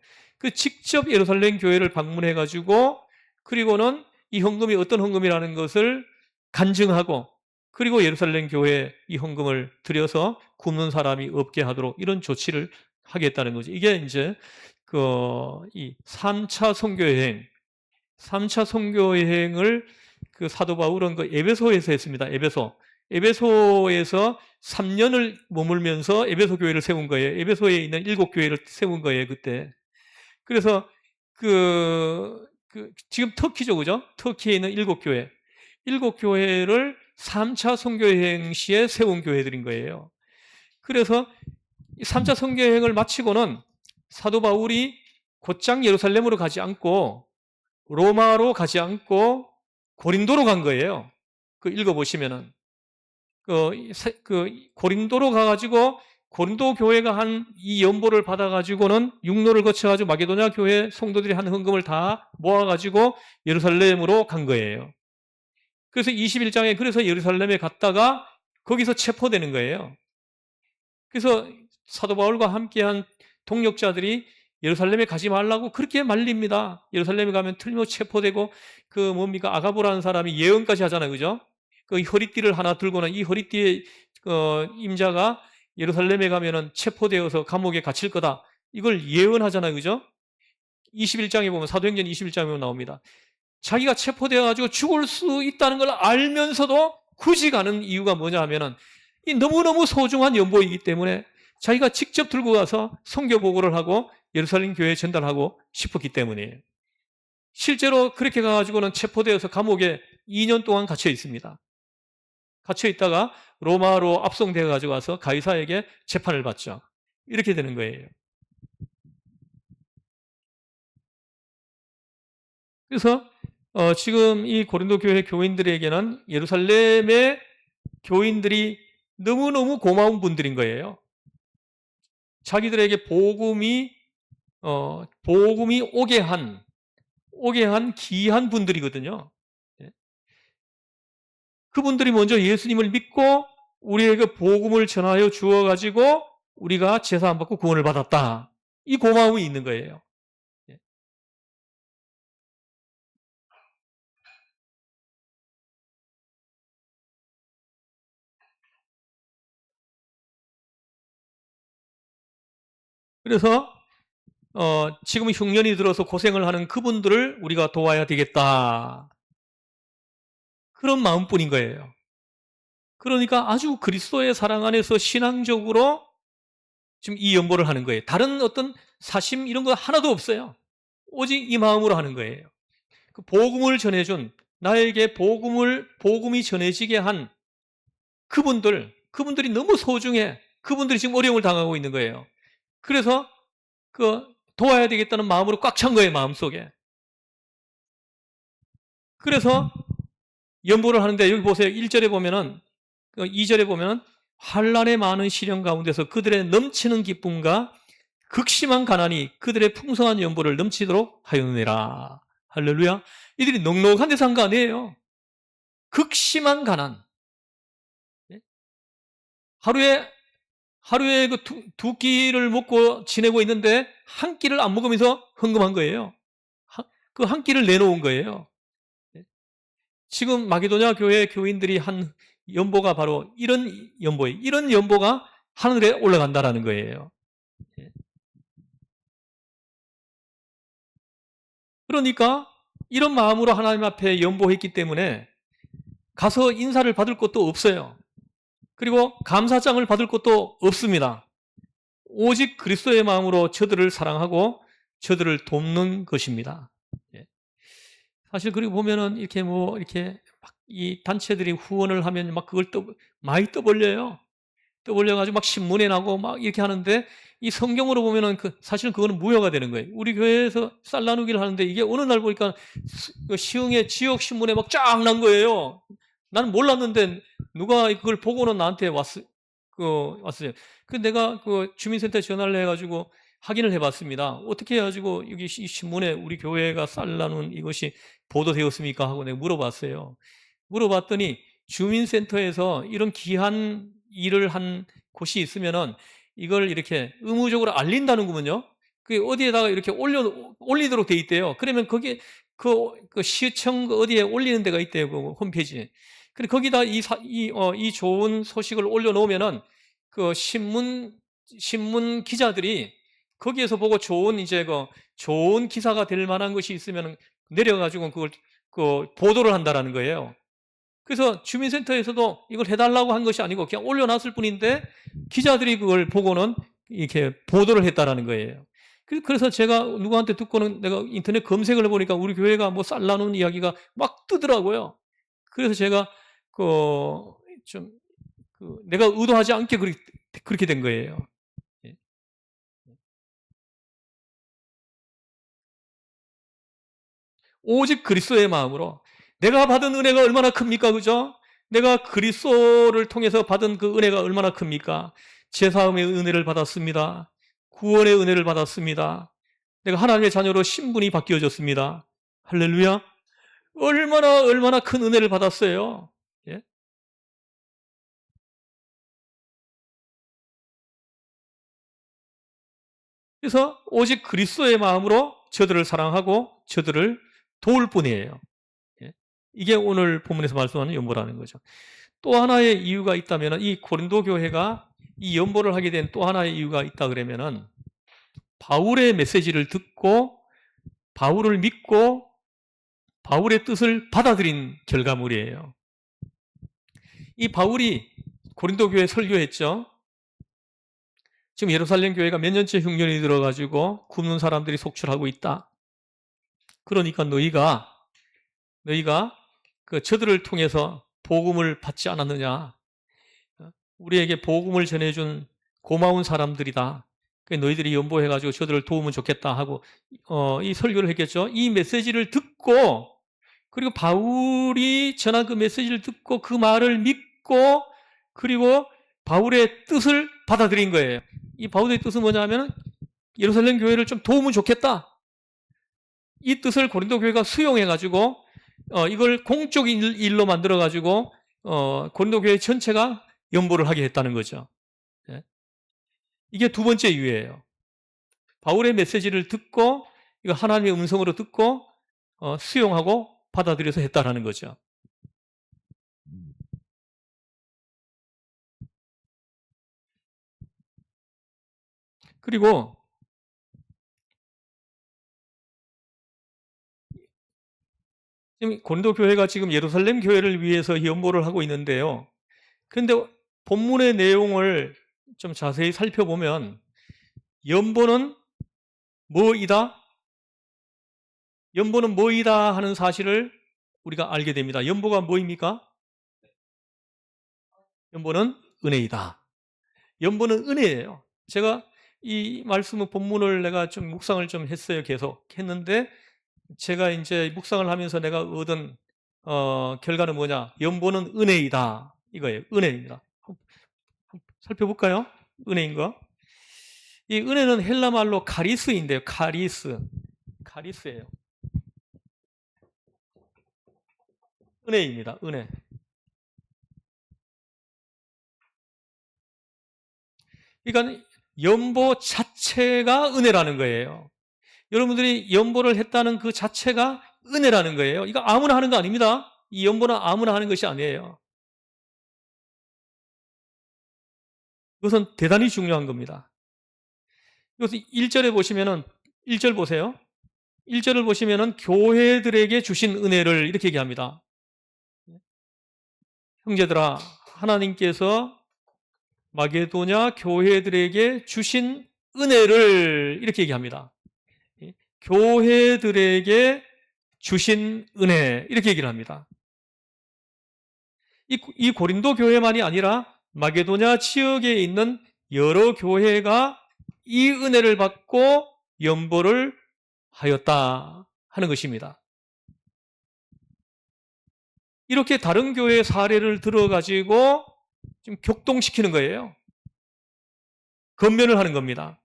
직접 예루살렘 교회를 방문해 가지고 그리고는 이 헌금이 어떤 헌금이라는 것을 간증하고 그리고 예루살렘 교회에 이 헌금을 들여서 굶는 사람이 없게 하도록 이런 조치를 하겠다는 거죠. 이게 이제 이 3차 선교여행을 사도 바울은 에베소에서 했습니다. 에베소에서 3년을 머물면서 에베소 교회를 세운 거예요. 에베소에 있는 7교회를 세운 거예요, 그때. 그래서 지금 터키죠, 그죠? 터키에 있는 7교회. 7교회를 3차 선교여행 시에 세운 교회들인 거예요. 그래서 3차 선교여행을 마치고는 사도 바울이 곧장 예루살렘으로 가지 않고 로마로 가지 않고 고린도로 간 거예요. 읽어보시면은. 고린도로 가가지고 고린도 교회가 한 이 연보를 받아가지고는 육로를 거쳐가지고 마게도냐 교회 성도들이 한 헌금을 다 모아가지고 예루살렘으로 간 거예요. 그래서 21장에 그래서 예루살렘에 갔다가 거기서 체포되는 거예요. 그래서 사도 바울과 함께한 동역자들이 예루살렘에 가지 말라고 그렇게 말립니다. 예루살렘에 가면 틀림없이 체포되고 아가보라는 사람이 예언까지 하잖아요. 그죠? 허리띠를 하나 들고는 이 허리띠의 임자가 예루살렘에 가면은 체포되어서 감옥에 갇힐 거다. 이걸 예언하잖아요. 그죠? 21장에 보면 사도행전 21장에 보면 나옵니다. 자기가 체포되어 가지고 죽을 수 있다는 걸 알면서도 굳이 가는 이유가 뭐냐 하면은 이 너무너무 소중한 연보이기 때문에 자기가 직접 들고 가서 선교 보고를 하고 예루살렘 교회에 전달하고 싶었기 때문이에요. 실제로 그렇게 가가지고는 체포되어서 감옥에 2년 동안 갇혀 있습니다. 갇혀 있다가 로마로 압송되어 가지고 와서 가이사에게 재판을 받죠. 이렇게 되는 거예요. 그래서 지금 이 고린도 교회 교인들에게는 예루살렘의 교인들이 너무너무 고마운 분들인 거예요. 자기들에게 복음이 오게 한 귀한 분들이거든요. 예. 그분들이 먼저 예수님을 믿고 우리에게 복음을 전하여 주어 가지고 우리가 제사 안 받고 구원을 받았다. 이 고마움이 있는 거예요. 예. 그래서 지금 흉년이 들어서 고생을 하는 그분들을 우리가 도와야 되겠다. 그런 마음뿐인 거예요. 그러니까 아주 그리스도의 사랑 안에서 신앙적으로 지금 이 연보를 하는 거예요. 다른 어떤 사심 이런 거 하나도 없어요. 오직 이 마음으로 하는 거예요. 그 복음을 전해준 나에게 복음이 전해지게 한 그분들이 너무 소중해. 그분들이 지금 어려움을 당하고 있는 거예요. 그래서 그 도와야 되겠다는 마음으로 꽉 찬 거예요, 마음속에. 그래서 연보를 하는데 여기 보세요. 1절에 보면은 2절에 보면은 환난의 많은 시련 가운데서 그들의 넘치는 기쁨과 극심한 가난이 그들의 풍성한 연보를 넘치도록 하였느니라. 할렐루야. 이들이 넉넉한 데서 한 거 아니에요. 극심한 가난. 예? 하루에 그 두 끼를 먹고 지내고 있는데 한 끼를 안 먹으면서 헌금한 거예요. 그 한 끼를 내놓은 거예요. 예? 지금 마게도냐 교회 교인들이 한 연보가 바로 이런 연보예요. 이런 연보가 하늘에 올라간다라는 거예요. 예? 그러니까 이런 마음으로 하나님 앞에 연보했기 때문에 가서 인사를 받을 것도 없어요. 그리고 감사장을 받을 것도 없습니다. 오직 그리스도의 마음으로 저들을 사랑하고 저들을 돕는 것입니다. 예. 사실 그리고 보면은 이렇게 이렇게 막 이 단체들이 후원을 하면 막 그걸 많이 떠벌려요. 떠벌려가지고 막 신문에 나고 막 이렇게 하는데 이 성경으로 보면은 사실은 그거는 무효가 되는 거예요. 우리 교회에서 쌀 나누기를 하는데 이게 어느 날 보니까 시흥의 지역 신문에 막 쫙 난 거예요. 나는 몰랐는데 누가 그걸 보고는 나한테 왔어요. 그 내가 그 주민센터에 전화를 해가지고 확인을 해봤습니다. 어떻게 해가지고 여기 이 신문에 우리 교회가 쌀 나눈 이것이 보도되었습니까? 하고 내가 물어봤어요. 물어봤더니 주민센터에서 이런 귀한 일을 한 곳이 있으면은 이걸 이렇게 의무적으로 알린다는군요. 그 어디에다가 이렇게 올리도록 돼 있대요. 그러면 거기에 그 시청 어디에 올리는 데가 있대요. 그 홈페이지에. 그리고 거기다 이 좋은 소식을 올려놓으면은 그 신문 기자들이 거기에서 보고 좋은 기사가 될 만한 것이 있으면 내려가지고 그걸 보도를 한다라는 거예요. 그래서 주민센터에서도 이걸 해달라고 한 것이 아니고 그냥 올려놨을 뿐인데 기자들이 그걸 보고는 이렇게 보도를 했다라는 거예요. 그래서 제가 누구한테 듣고는 내가 인터넷 검색을 해보니까 우리 교회가 뭐 쌀 나누는 이야기가 막 뜨더라고요. 그래서 제가 내가 의도하지 않게 그렇게 된 거예요. 예. 오직 그리스도의 마음으로 내가 받은 은혜가 얼마나 큽니까? 그죠? 내가 그리스도를 통해서 받은 그 은혜가 얼마나 큽니까? 제사함의 은혜를 받았습니다. 구원의 은혜를 받았습니다. 내가 하나님의 자녀로 신분이 바뀌어졌습니다. 할렐루야. 얼마나 큰 은혜를 받았어요. 예? 그래서 오직 그리스도의 마음으로 저들을 사랑하고 저들을 도울 뿐이에요. 예? 이게 오늘 본문에서 말씀하는 연보라는 거죠. 또 하나의 이유가 있다면 이 고린도 교회가 이 연보를 하게 된 또 하나의 이유가 있다 그러면은 바울의 메시지를 듣고 바울을 믿고 바울의 뜻을 받아들인 결과물이에요. 이 바울이 고린도 교회 설교했죠. 지금 예루살렘 교회가 몇 년째 흉년이 들어가지고 굶는 사람들이 속출하고 있다. 그러니까 너희가 그 저들을 통해서 복음을 받지 않았느냐? 우리에게 복음을 전해준 고마운 사람들이다. 너희들이 연보해가지고 저들을 도우면 좋겠다 하고 이 설교를 했겠죠. 이 메시지를 듣고 그리고 바울이 전한 그 메시지를 듣고 그 말을 믿고 그리고 바울의 뜻을 받아들인 거예요. 이 바울의 뜻은 뭐냐면 예루살렘 교회를 좀 도우면 좋겠다. 이 뜻을 고린도 교회가 수용해가지고 이걸 공적인 일로 만들어가지고 고린도 교회 전체가 연보를 하게 했다는 거죠. 예? 이게 두 번째 이유예요. 바울의 메시지를 듣고 이거 하나님의 음성으로 듣고 수용하고 받아들여서 했다라는 거죠. 그리고 지금 고린도 교회가 지금 예루살렘 교회를 위해서 연보를 하고 있는데요. 그런데 본문의 내용을 좀 자세히 살펴보면 연보는 뭐이다? 연보는 뭐이다 하는 사실을 우리가 알게 됩니다. 연보가 뭐입니까? 연보는 은혜이다. 연보는 은혜예요. 제가 이 말씀의 본문을 내가 좀 묵상을 좀 했어요. 계속 했는데 제가 이제 묵상을 하면서 내가 얻은 결과는 뭐냐? 연보는 은혜이다. 이거예요. 은혜입니다. 살펴볼까요? 은혜인 거. 이 은혜는 헬라 말로 카리스인데요. 카리스예요. 은혜입니다. 은혜. 그러니까 연보 자체가 은혜라는 거예요. 여러분들이 연보를 했다는 그 자체가 은혜라는 거예요. 이거 아무나 하는 거 아닙니다. 이 연보는 아무나 하는 것이 아니에요. 이것은 대단히 중요한 겁니다. 이것은 1절에 보시면은 1절 보세요. 1절을 보시면은 교회들에게 주신 은혜를 이렇게 얘기합니다. 형제들아, 하나님께서 마게도냐 교회들에게 주신 은혜를 이렇게 얘기합니다. 교회들에게 주신 은혜 이렇게 얘기를 합니다. 이 고린도 교회만이 아니라 마게도냐 지역에 있는 여러 교회가 이 은혜를 받고 연보를 하였다 하는 것입니다. 이렇게 다른 교회의 사례를 들어가지고 지금 격동시키는 거예요. 건면을 하는 겁니다.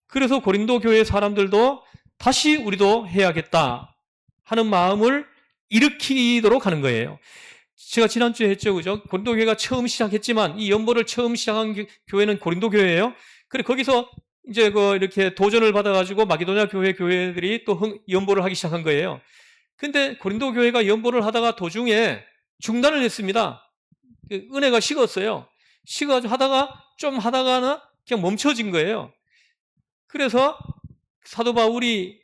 그래서 고린도 교회 사람들도 다시 우리도 해야겠다 하는 마음을 일으키도록 하는 거예요. 제가 지난주에 했죠, 그죠? 고린도 교회가 처음 시작했지만 이 연보를 처음 시작한 교회는 고린도 교회예요. 그래 거기서 이제 이렇게 도전을 받아가지고 마게도냐 교회들이 또 연보를 하기 시작한 거예요. 근데 고린도 교회가 연보를 하다가 도중에 중단을 했습니다. 은혜가 식었어요. 식어가지고 좀 하다가는 그냥 멈춰진 거예요. 그래서 사도 바울이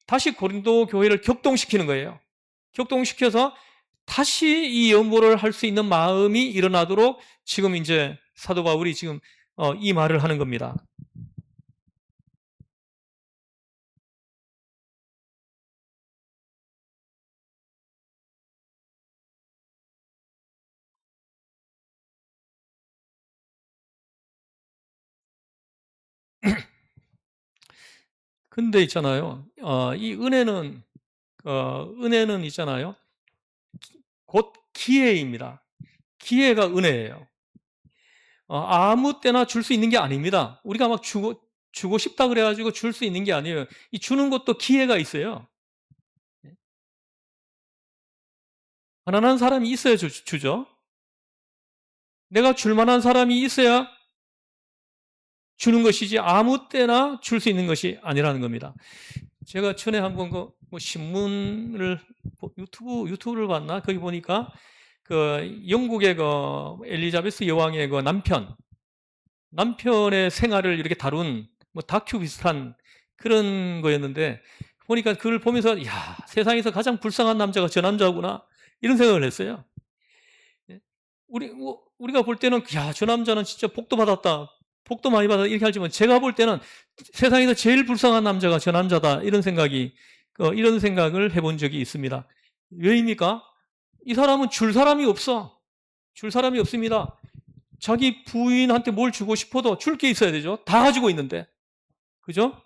다시 고린도 교회를 격동시키는 거예요. 격동시켜서 다시 이 연보를 할 수 있는 마음이 일어나도록 지금 이제 사도 바울이 지금 이 말을 하는 겁니다. 근데 있잖아요. 이 은혜는 있잖아요. 곧 기회입니다. 기회가 은혜예요. 아무 때나 줄 수 있는 게 아닙니다. 우리가 막 주고 싶다 그래가지고 줄 수 있는 게 아니에요. 이 주는 것도 기회가 있어요. 가난한 사람이 있어야 주죠. 내가 줄 만한 사람이 있어야 주는 것이지 아무 때나 줄 수 있는 것이 아니라는 겁니다. 제가 전에 한번 신문을 유튜브를 봤나 거기 보니까 영국의 엘리자베스 여왕의 남편의 생활을 이렇게 다룬 다큐 비슷한 그런 거였는데 보니까 그걸 보면서 야 세상에서 가장 불쌍한 남자가 저 남자구나 이런 생각을 했어요. 우리가 볼 때는 야, 저 남자는 진짜 복도 받았다. 복도 많이 받았다. 이렇게 하지만 제가 볼 때는 세상에서 제일 불쌍한 남자가 저 남자다. 이런 생각을 해본 적이 있습니다. 왜입니까? 이 사람은 줄 사람이 없어. 줄 사람이 없습니다. 자기 부인한테 뭘 주고 싶어도 줄 게 있어야 되죠. 다 가지고 있는데. 그죠?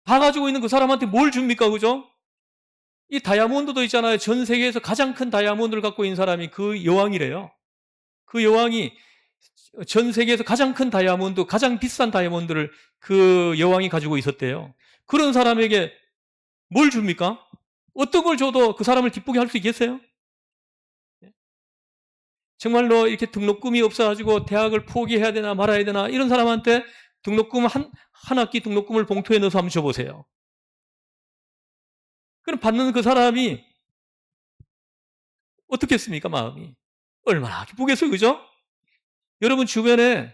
다 가지고 있는 그 사람한테 뭘 줍니까? 그죠? 이 다이아몬드도 있잖아요. 전 세계에서 가장 큰 다이아몬드를 갖고 있는 사람이 그 여왕이래요. 그 여왕이 전 세계에서 가장 큰 다이아몬드, 가장 비싼 다이아몬드를 그 여왕이 가지고 있었대요. 그런 사람에게 뭘 줍니까? 어떤 걸 줘도 그 사람을 기쁘게 할 수 있겠어요? 정말로 이렇게 등록금이 없어가지고 대학을 포기해야 되나 말아야 되나 이런 사람한테 한 학기 등록금을 봉투에 넣어서 한번 줘보세요. 그럼 받는 그 사람이 어떻겠습니까? 마음이. 얼마나 기쁘겠어요. 그죠? 여러분 주변에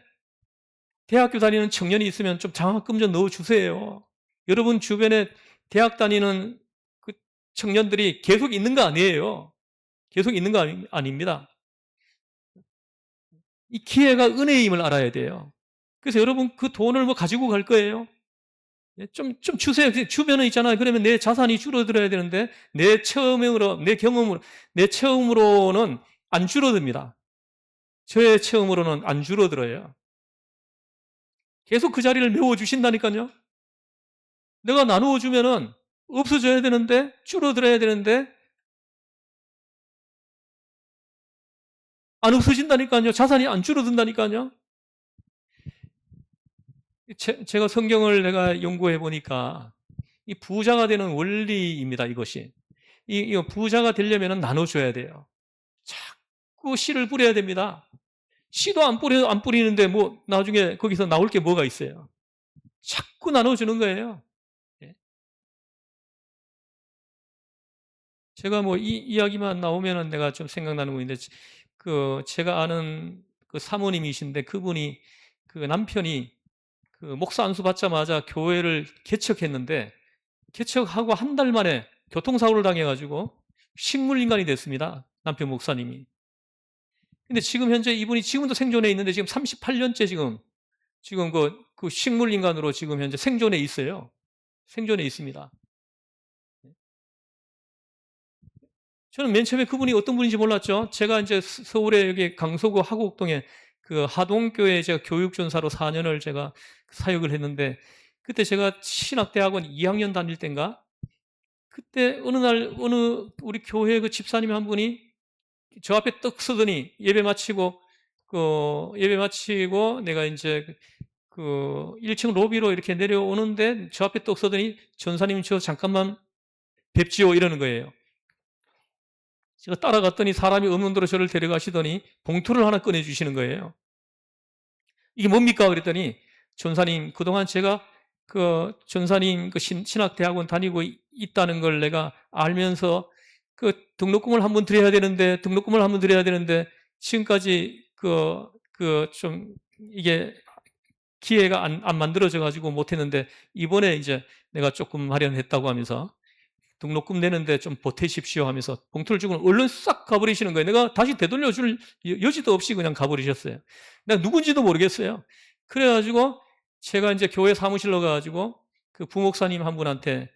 대학교 다니는 청년이 있으면 좀 장학금 좀 넣어주세요. 여러분 주변에 대학 다니는 그 청년들이 계속 있는 거 아니에요. 계속 있는 거 아닙니다. 이 기회가 은혜임을 알아야 돼요. 그래서 여러분 그 돈을 뭐 가지고 갈 거예요? 좀 주세요. 주변에 있잖아요. 그러면 내 자산이 줄어들어야 되는데 내 체험으로는 안 줄어듭니다. 저의 체험으로는 안 줄어들어요. 계속 그 자리를 메워주신다니까요. 내가 나누어 주면은 없어져야 되는데 줄어들어야 되는데 안 없어진다니까요. 자산이 안 줄어든다니까요. 제가 성경을 내가 연구해 보니까 이 부자가 되는 원리입니다. 이것이 이 부자가 되려면 나눠줘야 돼요. 자꾸 씨를 뿌려야 됩니다. 씨도 안 뿌리는데 뭐 나중에 거기서 나올 게 뭐가 있어요? 자꾸 나눠주는 거예요. 예. 제가 뭐 이 이야기만 나오면은 내가 좀 생각나는 거 있는데 그 제가 아는 그 사모님이신데 그분이 그 남편이 그 목사 안수 받자마자 교회를 개척했는데 개척하고 한 달 만에 교통사고를 당해가지고 식물인간이 됐습니다. 남편 목사님이. 근데 지금 현재 이분이 지금도 생존해 있는데 지금 38년째 지금 그 식물인간으로 지금 현재 생존해 있어요. 생존해 있습니다. 저는 맨 처음에 그분이 어떤 분인지 몰랐죠. 제가 이제 서울에 여기 강서구 하곡동에 그 하동교회 제가 교육전사로 4년을 제가 사역을 했는데 그때 제가 신학대학원 2학년 다닐 때인가 그때 어느 날 우리 교회 그 집사님 한 분이 저 앞에 떡 서더니 예배 마치고 내가 이제 그 1층 로비로 이렇게 내려오는데 저 앞에 떡 서더니 전사님 저 잠깐만 뵙지요 이러는 거예요. 제가 따라갔더니 사람이 없는 대로 저를 데려가시더니 봉투를 하나 꺼내주시는 거예요. 이게 뭡니까? 그랬더니 전사님 그동안 제가 그 전사님 그 신학대학원 다니고 있다는 걸 내가 알면서 그 등록금을 한번 드려야 되는데 지금까지 좀 이게 기회가 안 만들어져 가지고 못했는데 이번에 이제 내가 조금 마련했다고 하면서 등록금 내는데 좀 보태십시오 하면서 봉투를 주고 얼른 싹 가버리시는 거예요. 내가 다시 되돌려줄 여지도 없이 그냥 가버리셨어요. 내가 누군지도 모르겠어요. 그래가지고 제가 이제 교회 사무실로 가가지고 그 부목사님 한 분한테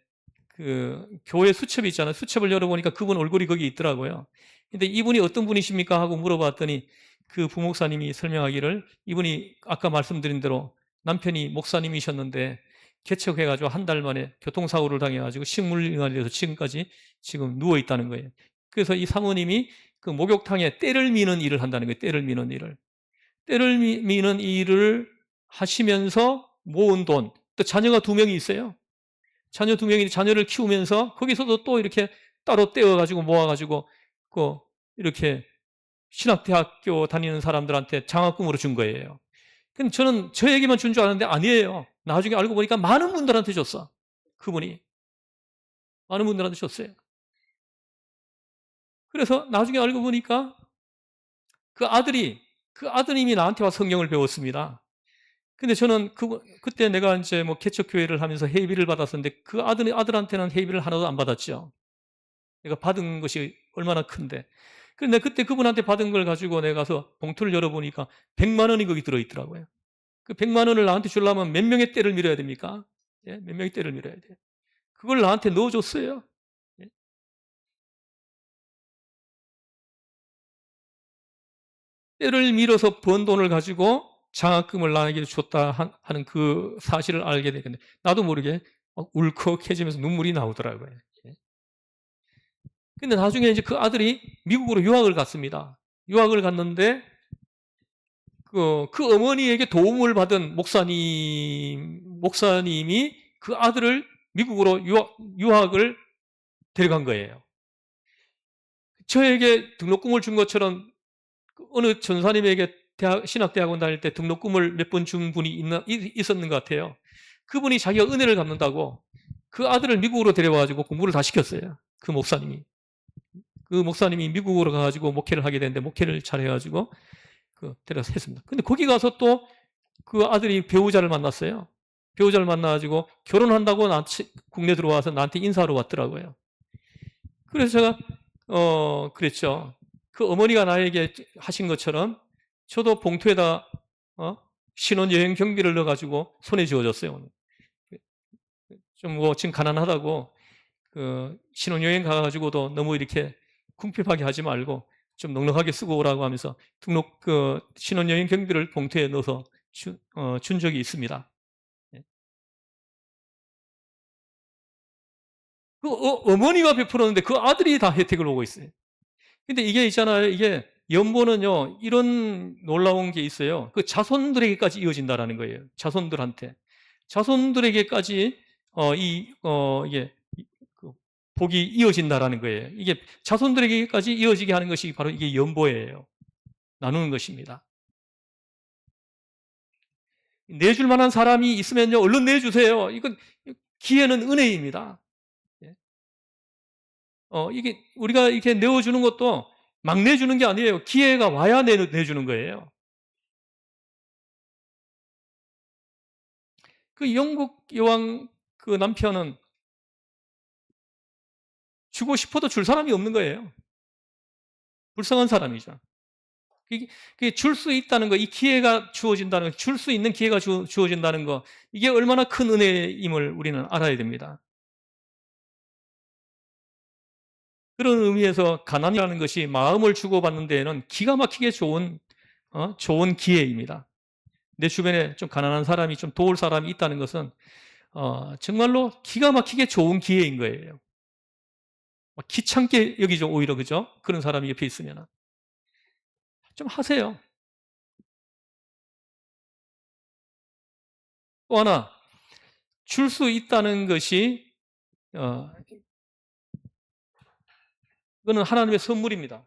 그 교회 수첩이 있잖아요. 수첩을 열어보니까 그분 얼굴이 거기 있더라고요. 근데 이분이 어떤 분이십니까? 하고 물어봤더니 그 부목사님이 설명하기를 이분이 아까 말씀드린 대로 남편이 목사님이셨는데 개척해가지고 한 달 만에 교통사고를 당해가지고 식물인간이 돼서 지금까지 지금 누워 있다는 거예요. 그래서 이 사모님이 그 목욕탕에 때를 미는 일을 한다는 거예요. 때를 미는 일을. 때를 미는 일을 하시면서 모은 돈, 또 자녀가 2명이 있어요. 자녀 2명이 자녀를 키우면서 거기서도 또 이렇게 따로 떼어가지고 모아가지고 그 이렇게 신학대학교 다니는 사람들한테 장학금으로 준 거예요. 근데 저는 저에게만 준 줄 알았는데 아니에요. 나중에 알고 보니까 많은 분들한테 줬어. 그분이. 많은 분들한테 줬어요. 그래서 나중에 알고 보니까 그 아드님이 나한테 와 성경을 배웠습니다. 근데 저는 그때 내가 이제 뭐 개척교회를 하면서 회비를 받았었는데 그 아들한테는 회비를 하나도 안 받았죠. 내가 받은 것이 얼마나 큰데. 근데 그때 그분한테 받은 걸 가지고 내가 가서 봉투를 열어보니까 100만 원이 거기 들어있더라고요. 그 100만 원을 나한테 주려면 몇 명의 떼를 밀어야 됩니까? 예? 몇 명의 떼를 밀어야 돼요. 그걸 나한테 넣어줬어요. 예? 떼를 밀어서 번 돈을 가지고 장학금을 나에게 줬다 하는 그 사실을 알게 되겠네. 나도 모르게 울컥해지면서 눈물이 나오더라고요. 예. 근데 나중에 이제 그 아들이 미국으로 유학을 갔습니다. 유학을 갔는데 그 어머니에게 도움을 받은 목사님이 그 아들을 미국으로 유학을 데려간 거예요. 저에게 등록금을 준 것처럼 어느 전사님에게 신학대학원 다닐 때 등록금을 몇 번 준 분이 있었는 것 같아요. 그분이 자기가 은혜를 갚는다고 그 아들을 미국으로 데려와가지고 공부를 다 시켰어요. 그 목사님이 미국으로 가가지고 목회를 하게 되는데 목회를 잘해가지고 데려서 했습니다. 근데 거기 가서 또 그 아들이 배우자를 만났어요. 배우자를 만나가지고 결혼한다고 국내 들어와서 나한테 인사하러 왔더라고요. 그래서 제가 그랬죠. 그 어머니가 나에게 하신 것처럼 저도 봉투에다 신혼여행 경비를 넣어가지고 손에 쥐어줬어요. 좀 뭐 지금 가난하다고 신혼여행 가가지고도 너무 이렇게 궁핍하게 하지 말고 좀 넉넉하게 쓰고 오라고 하면서 신혼여행 경비를 봉투에 넣어서 준 적이 있습니다. 예. 그 어머니가 베풀었는데 그 아들이 다 혜택을 보고 있어요. 근데 이게 있잖아요. 이게 연보는요, 이런 놀라운 게 있어요. 그 자손들에게까지 이어진다라는 거예요. 자손들에게까지 이게 복이 이어진다라는 거예요. 이게 자손들에게까지 이어지게 하는 것이 바로 이게 연보예요. 나누는 것입니다. 내줄 만한 사람이 있으면요, 얼른 내주세요. 이건 기회는 은혜입니다. 이게 우리가 이렇게 내어주는 것도 막 내주는 게 아니에요. 기회가 와야 내주는 거예요. 그 영국 여왕 그 남편은 주고 싶어도 줄 사람이 없는 거예요. 불쌍한 사람이죠. 줄 수 있다는 거, 이 기회가 주어진다는 거, 줄 수 있는 기회가 주어진다는 거, 이게 얼마나 큰 은혜임을 우리는 알아야 됩니다. 그런 의미에서 가난이라는 것이 마음을 주고받는 데에는 기가 막히게 좋은 기회입니다. 내 주변에 좀 가난한 사람이, 좀 도울 사람이 있다는 것은 정말로 기가 막히게 좋은 기회인 거예요. 귀찮게 여기죠, 오히려. 그죠? 그런 사람이 옆에 있으면. 좀 하세요. 또 하나, 줄 수 있다는 것이 그거는 하나님의 선물입니다.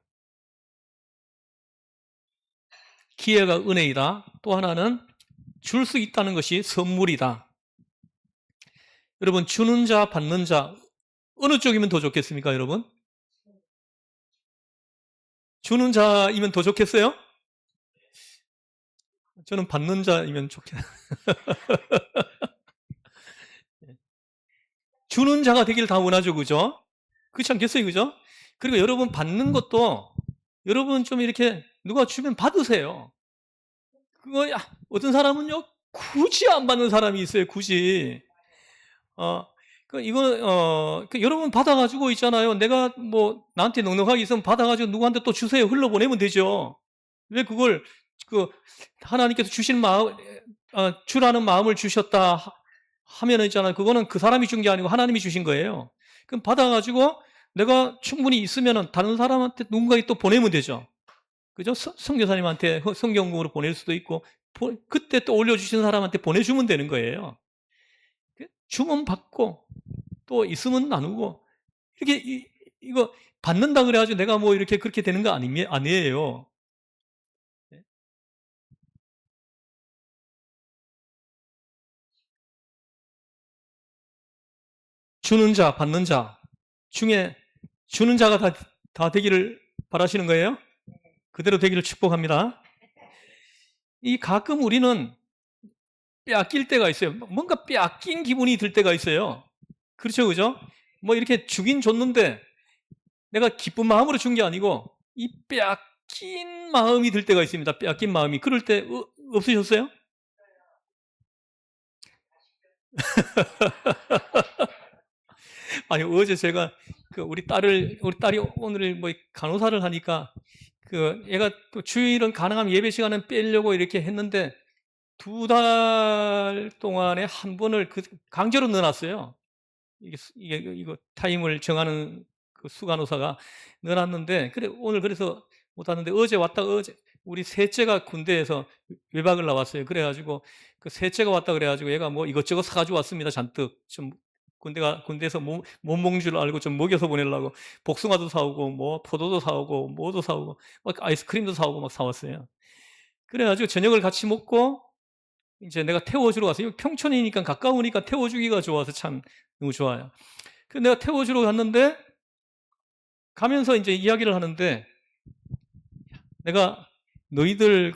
기회가 은혜이다. 또 하나는 줄 수 있다는 것이 선물이다. 여러분, 주는 자, 받는 자, 어느 쪽이면 더 좋겠습니까, 여러분? 주는 자이면 더 좋겠어요? 저는 받는 자이면 좋겠어요. 주는 자가 되길 다 원하죠, 그죠? 그렇지 않겠어요, 그죠? 그리고 여러분 받는 것도 여러분 좀 이렇게 누가 주면 받으세요. 그거 어떤 사람은요 굳이 안 받는 사람이 있어요. 굳이 여러분 받아가지고 있잖아요. 내가 뭐 나한테 넉넉하게 있으면 받아가지고 누구한테 또 주세요. 흘러보내면 되죠. 왜 그걸 하나님께서 주신 마음 주라는 마음을 주셨다 하면은 있잖아요. 그거는 그 사람이 준 게 아니고 하나님이 주신 거예요. 그럼 받아가지고 내가 충분히 있으면은 다른 사람한테 누군가에 또 보내면 되죠. 그죠? 선교사님한테 성경으로 보낼 수도 있고, 그때 또 올려주신 사람한테 보내주면 되는 거예요. 주면 받고, 또 있으면 나누고, 이렇게, 이거 받는다 그래가지고 내가 뭐 이렇게 그렇게 되는 거 아니에요. 주는 자, 받는 자 중에 주는 자가 다 되기를 바라시는 거예요? 그대로 되기를 축복합니다. 가끔 우리는 빼앗길 때가 있어요. 뭔가 빼앗긴 기분이 들 때가 있어요. 그렇죠, 그죠? 뭐 이렇게 주긴 줬는데 내가 기쁜 마음으로 준 게 아니고 이 빼앗긴 마음이 들 때가 있습니다. 빼앗긴 마음이. 그럴 때 없으셨어요? 아니, 어제 제가 우리 딸이 오늘 뭐 간호사를 하니까 애가 또 주일은 가능하면 예배 시간은 빼려고 이렇게 했는데 2달 동안에 한 번을 강제로 넣어놨어요. 이거 타임을 정하는 그 수간호사가 넣어놨는데, 그래, 오늘 그래서 못 왔는데, 어제 우리 셋째가 군대에서 외박을 나왔어요. 그래가지고, 셋째가 왔다 그래가지고, 얘가 뭐 이것저것 사가지고 왔습니다. 잔뜩. 좀, 군대에서 못 먹는 줄 알고 좀 먹여서 보내려고. 복숭아도 사오고, 뭐, 포도도 사오고, 뭐도 사오고, 막 아이스크림도 사오고 막 사왔어요. 그래가지고 저녁을 같이 먹고, 이제 내가 태워주러 가서, 평촌이니까 가까우니까 태워주기가 좋아서 참 너무 좋아요. 내가 태워주러 갔는데, 가면서 이제 이야기를 하는데, 내가 너희들,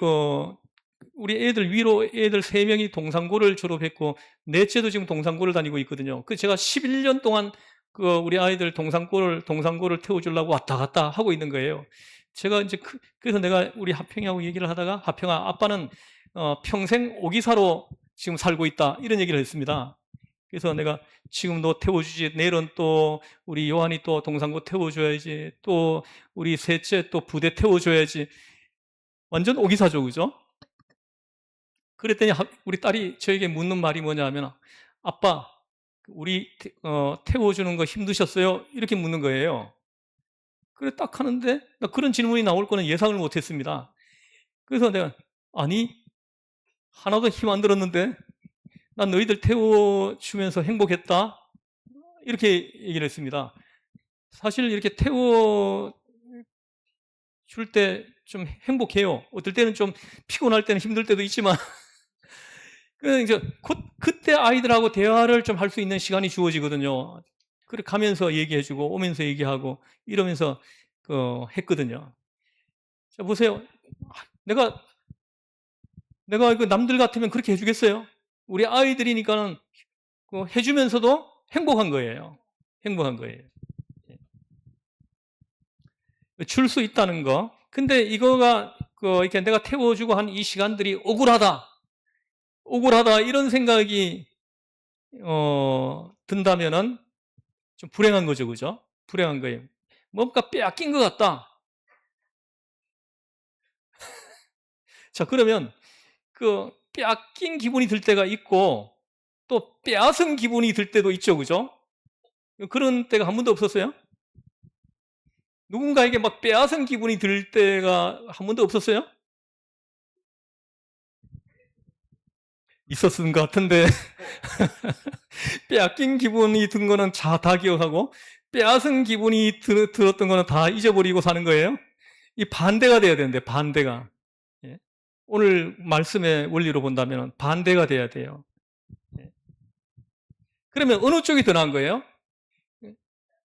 우리 애들 위로 애들 3명이 동산고를 졸업했고, 넷째도 지금 동산고를 다니고 있거든요. 제가 11년 동안 우리 아이들 동산고를 태워주려고 왔다 갔다 하고 있는 거예요. 제가 이제 그래서 내가 우리 하평이하고 얘기를 하다가, 하평아, 아빠는 평생 오기사로 지금 살고 있다, 이런 얘기를 했습니다. 그래서 내가 지금 너 태워주지, 내일은 또 우리 요한이 또 동산고 태워줘야지, 또 우리 셋째 또 부대 태워줘야지. 완전 오기사죠, 그죠? 그랬더니 우리 딸이 저에게 묻는 말이 뭐냐면, 아빠, 우리 태워주는 거 힘드셨어요? 이렇게 묻는 거예요. 그래 딱 하는데, 나 그런 질문이 나올 거는 예상을 못했습니다. 그래서 내가, 아니, 하나도 힘 안 들었는데 난 너희들 태워주면서 행복했다, 이렇게 얘기를 했습니다. 사실 이렇게 태워줄 때 좀 행복해요. 어떨 때는 좀 피곤할 때는 힘들 때도 있지만 이제 그때 아이들하고 대화를 좀 할 수 있는 시간이 주어지거든요. 그래 가면서 얘기해주고 오면서 얘기하고 이러면서 했거든요. 자, 보세요. 내가 남들 같으면 그렇게 해주겠어요? 우리 아이들이니까는 해주면서도 행복한 거예요. 행복한 거예요. 줄 수 있다는 거. 근데 이거가 이렇게 내가 태워주고 한 이 시간들이 억울하다, 이런 생각이 든다면은 좀 불행한 거죠, 그죠? 불행한 거예요. 뭔가 빼앗긴 것 같다. 자, 그러면 빼앗긴 기분이 들 때가 있고 또 빼앗은 기분이 들 때도 있죠, 그죠? 그런 때가 한 번도 없었어요? 누군가에게 막 빼앗은 기분이 들 때가 한 번도 없었어요? 있었던 것 같은데 빼앗긴 기분이 든 거는 다 기억하고 빼앗은 기분이 들었던 거는 다 잊어버리고 사는 거예요? 이 반대가 돼야 되는데, 반대가. 예? 오늘 말씀의 원리로 본다면 반대가 돼야 돼요. 예? 그러면 어느 쪽이 더 나은 거예요?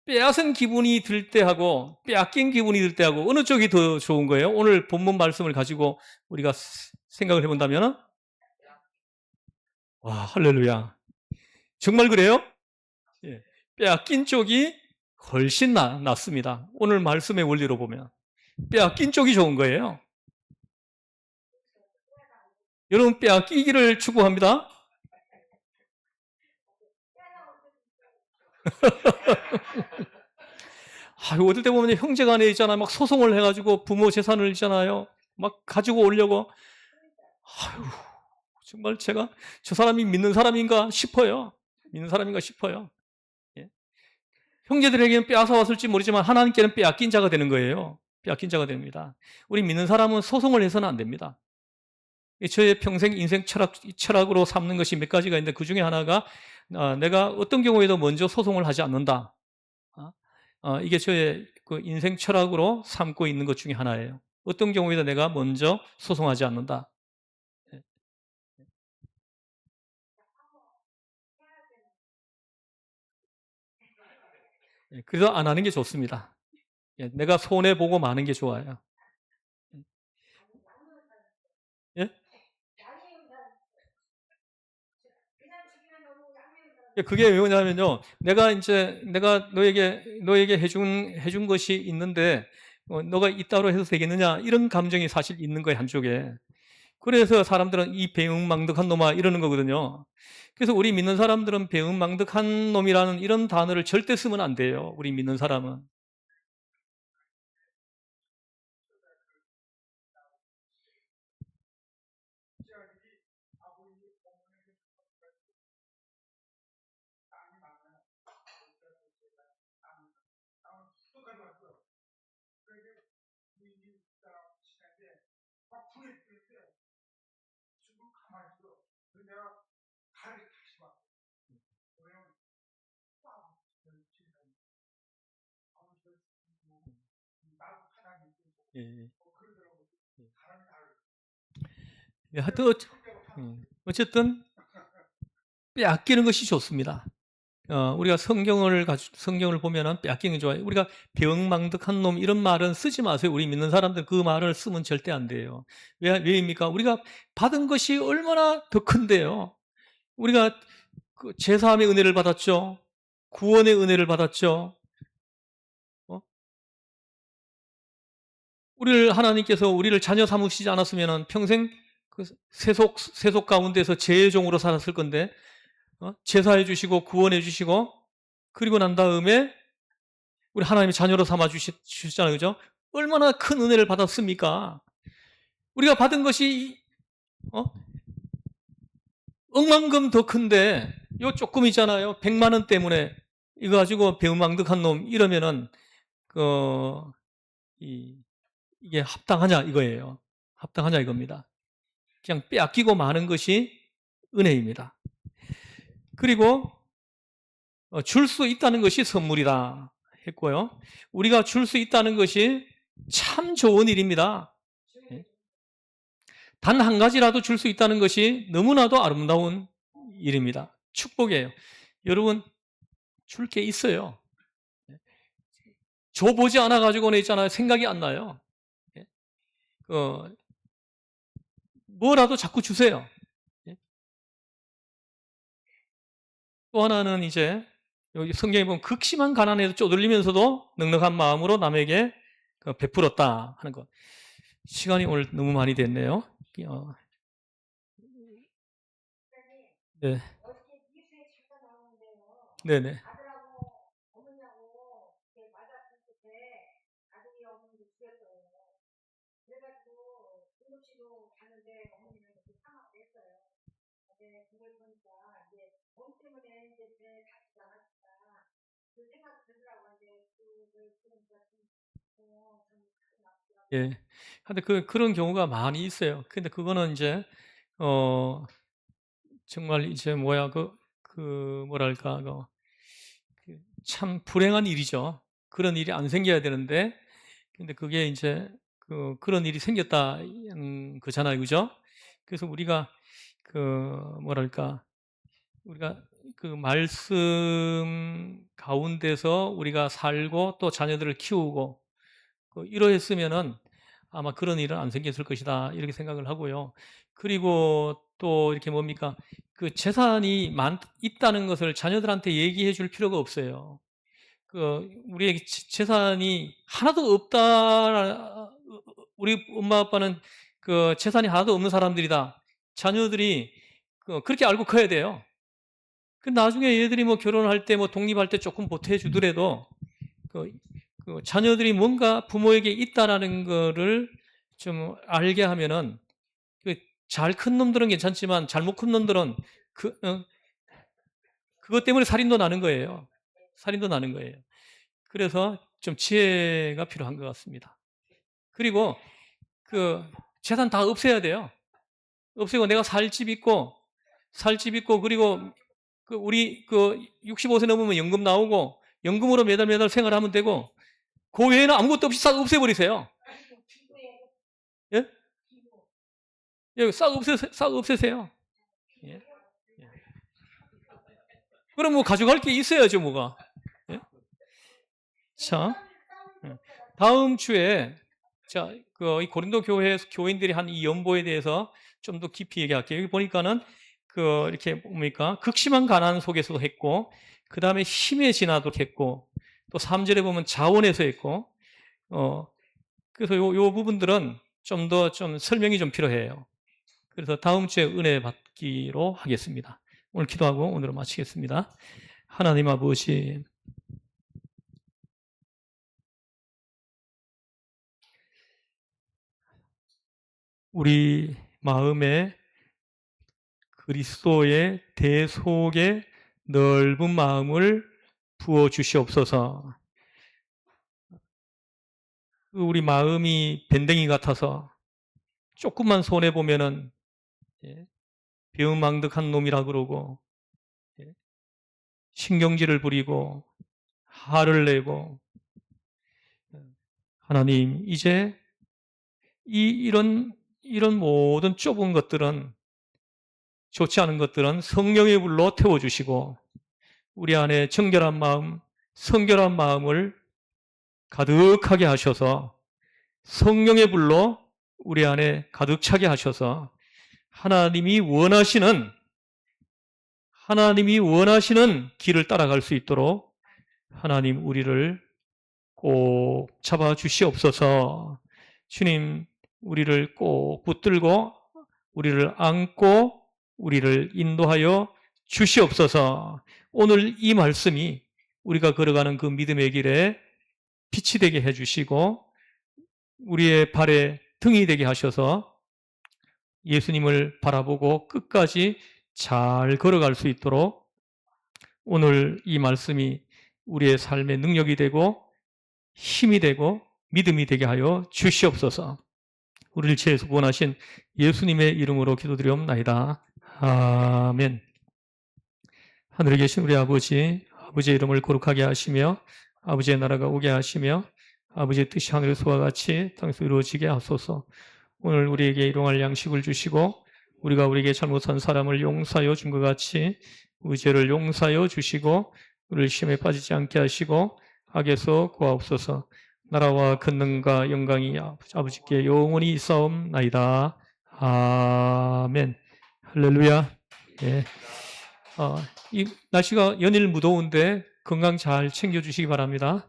빼앗은 기분이 들 때하고 빼앗긴 기분이 들 때하고 어느 쪽이 더 좋은 거예요? 오늘 본문 말씀을 가지고 우리가 생각을 해본다면, 와, 할렐루야. 정말 그래요? 예. 빼앗긴 쪽이 훨씬 낫습니다. 오늘 말씀의 원리로 보면 빼앗긴 쪽이 좋은 거예요. 여러분, 빼앗기기를 추구합니다. 어떨 때 보면 형제간에 있잖아요. 막 소송을 해가지고 부모 재산을 있잖아요. 막 가지고 오려고. 아유, 정말 제가 저 사람이 믿는 사람인가 싶어요. 믿는 사람인가 싶어요. 예. 형제들에게는 빼앗아 왔을지 모르지만 하나님께는 빼앗긴 자가 되는 거예요. 빼앗긴 자가 됩니다. 우리 믿는 사람은 소송을 해서는 안 됩니다. 저의 평생 인생 철학으로 삼는 것이 몇 가지가 있는데, 그 중에 하나가 내가 어떤 경우에도 먼저 소송을 하지 않는다. 이게 저의 인생 철학으로 삼고 있는 것 중에 하나예요. 어떤 경우에도 내가 먼저 소송하지 않는다. 예. 그래서 안 하는 게 좋습니다. 내가 손해보고 마는 게 좋아요. 예? 그게 왜 뭐냐면요. 내가 너에게 해준 것이 있는데, 너가 이따로 해도 되겠느냐 이런 감정이 사실 있는 거예요, 한쪽에. 그래서 사람들은 이 배은망덕한 놈아 이러는 거거든요. 그래서 우리 믿는 사람들은 배은망덕한 놈이라는 이런 단어를 절대 쓰면 안 돼요. 우리 믿는 사람은. 예, 예. 예, 하여튼 어쨌든 빼앗기는 것이 좋습니다. 우리가 성경을 보면은 빼앗기는 게 좋아요. 우리가 배은망덕한 놈 이런 말은 쓰지 마세요. 우리 믿는 사람들 그 말을 쓰면 절대 안 돼요. 왜입니까? 우리가 받은 것이 얼마나 더 큰데요. 우리가 그 제사함의 은혜를 받았죠. 구원의 은혜를 받았죠. 하나님께서 우리를 자녀 삼으시지 않았으면 평생 그 세속 가운데서 죄종으로 살았을 건데, 제사해 주시고 구원해 주시고 그리고 난 다음에 우리 하나님의 자녀로 삼아 주셨잖아요. 그죠? 얼마나 큰 은혜를 받았습니까? 우리가 받은 것이 억만금 더 큰데 요 조금 있잖아요. 100만 원 때문에 이거 가지고 배은망덕한 놈 이러면은 이게 합당하냐 이거예요. 합당하냐 이겁니다. 그냥 빼앗기고 마는 것이 은혜입니다. 그리고 줄 수 있다는 것이 선물이다 했고요. 우리가 줄 수 있다는 것이 참 좋은 일입니다. 단 한 가지라도 줄 수 있다는 것이 너무나도 아름다운 일입니다. 축복이에요. 여러분, 줄 게 있어요. 줘보지 않아가지고는 있잖아요. 생각이 안 나요. 뭐라도 자꾸 주세요. 또 하나는 이제 여기 성경에 보면 극심한 가난에도 쪼들리면서도 넉넉한 마음으로 남에게 베풀었다 하는 것. 시간이 오늘 너무 많이 됐네요. 네. 네네. 예. 근데 그런 경우가 많이 있어요. 근데 그거는 이제, 정말 이제 뭐랄까, 참 불행한 일이죠. 그런 일이 안 생겨야 되는데, 근데 그게 이제, 그런 일이 생겼다, 그잖아요. 그죠? 그래서 우리가, 뭐랄까, 우리가 그 말씀 가운데서 우리가 살고 또 자녀들을 키우고 이러했으면은 아마 그런 일은 안 생겼을 것이다 이렇게 생각을 하고요. 그리고 또 이렇게 뭡니까 그 재산이 있다는 것을 자녀들한테 얘기해 줄 필요가 없어요. 우리에게 재산이 하나도 없다. 우리 엄마 아빠는 그 재산이 하나도 없는 사람들이다. 자녀들이 그렇게 알고 커야 돼요. 나중에 얘들이 뭐 결혼할 때 뭐 독립할 때 조금 보태 주더라도 자녀들이 뭔가 부모에게 있다라는 거를 좀 알게 하면은 잘 큰 놈들은 괜찮지만 잘못 큰 놈들은 그것 때문에 살인도 나는 거예요. 살인도 나는 거예요. 그래서 좀 지혜가 필요한 것 같습니다. 그리고 재산 다 없애야 돼요. 없애고 내가 살 집 있고 그리고 우리 65세 넘으면 연금 나오고 연금으로 매달 생활하면 되고 그 외에는 아무것도 없이 싹 없애버리세요. 예? 예, 싹 없애세요. 예? 예. 그럼 뭐 가져갈 게 있어야죠, 뭐가. 예? 자, 다음 주에 자, 이 고린도 교회 교인들이 한 이 연보에 대해서 좀 더 깊이 얘기할게요. 여기 보니까는 이렇게 뭡니까? 극심한 가난 속에서도 했고, 그 다음에 힘의 진화도 했고, 또 3절에 보면 자원에서 했고, 그래서 요 부분들은 좀 더 설명이 좀 필요해요. 그래서 다음 주에 은혜 받기로 하겠습니다. 오늘 기도하고 오늘은 마치겠습니다. 하나님 아버지, 우리 마음에 그리스도의 대속의 넓은 마음을 부어 주시옵소서. 우리 마음이 밴댕이 같아서 조금만 손해 보면은 배은망덕한 놈이라 그러고 신경질을 부리고 화를 내고, 하나님 이제 이런 모든 좁은 것들은, 좋지 않은 것들은 성령의 불로 태워주시고 우리 안에 정결한 마음, 성결한 마음을 가득하게 하셔서 성령의 불로 우리 안에 가득 차게 하셔서 하나님이 원하시는 길을 따라갈 수 있도록 하나님 우리를 꼭 잡아 주시옵소서. 주님, 우리를 꼭 붙들고 우리를 안고 우리를 인도하여 주시옵소서. 오늘 이 말씀이 우리가 걸어가는 그 믿음의 길에 빛이 되게 해주시고 우리의 발에 등이 되게 하셔서 예수님을 바라보고 끝까지 잘 걸어갈 수 있도록 오늘 이 말씀이 우리의 삶의 능력이 되고 힘이 되고 믿음이 되게 하여 주시옵소서. 우리를 지혜서 구원하신 예수님의 이름으로 기도드리옵나이다. 아멘. 하늘에 계신 우리 아버지, 아버지의 이름을 거룩하게 하시며 아버지의 나라가 오게 하시며 아버지의 뜻이 하늘에서와 같이 땅에서 이루어지게 하소서. 오늘 우리에게 일용할 양식을 주시고 우리가 우리에게 잘못한 사람을 용서하여 준 것 같이 우리 죄를 용서하여 주시고 우리를 시험에 빠지지 않게 하시고 악에서 구하옵소서. 나라와 권능과 영광이 아버지께 영원히 있사옵나이다. 아멘. 할렐루야. 예. 이 날씨가 연일 무더운데 건강 잘 챙겨주시기 바랍니다.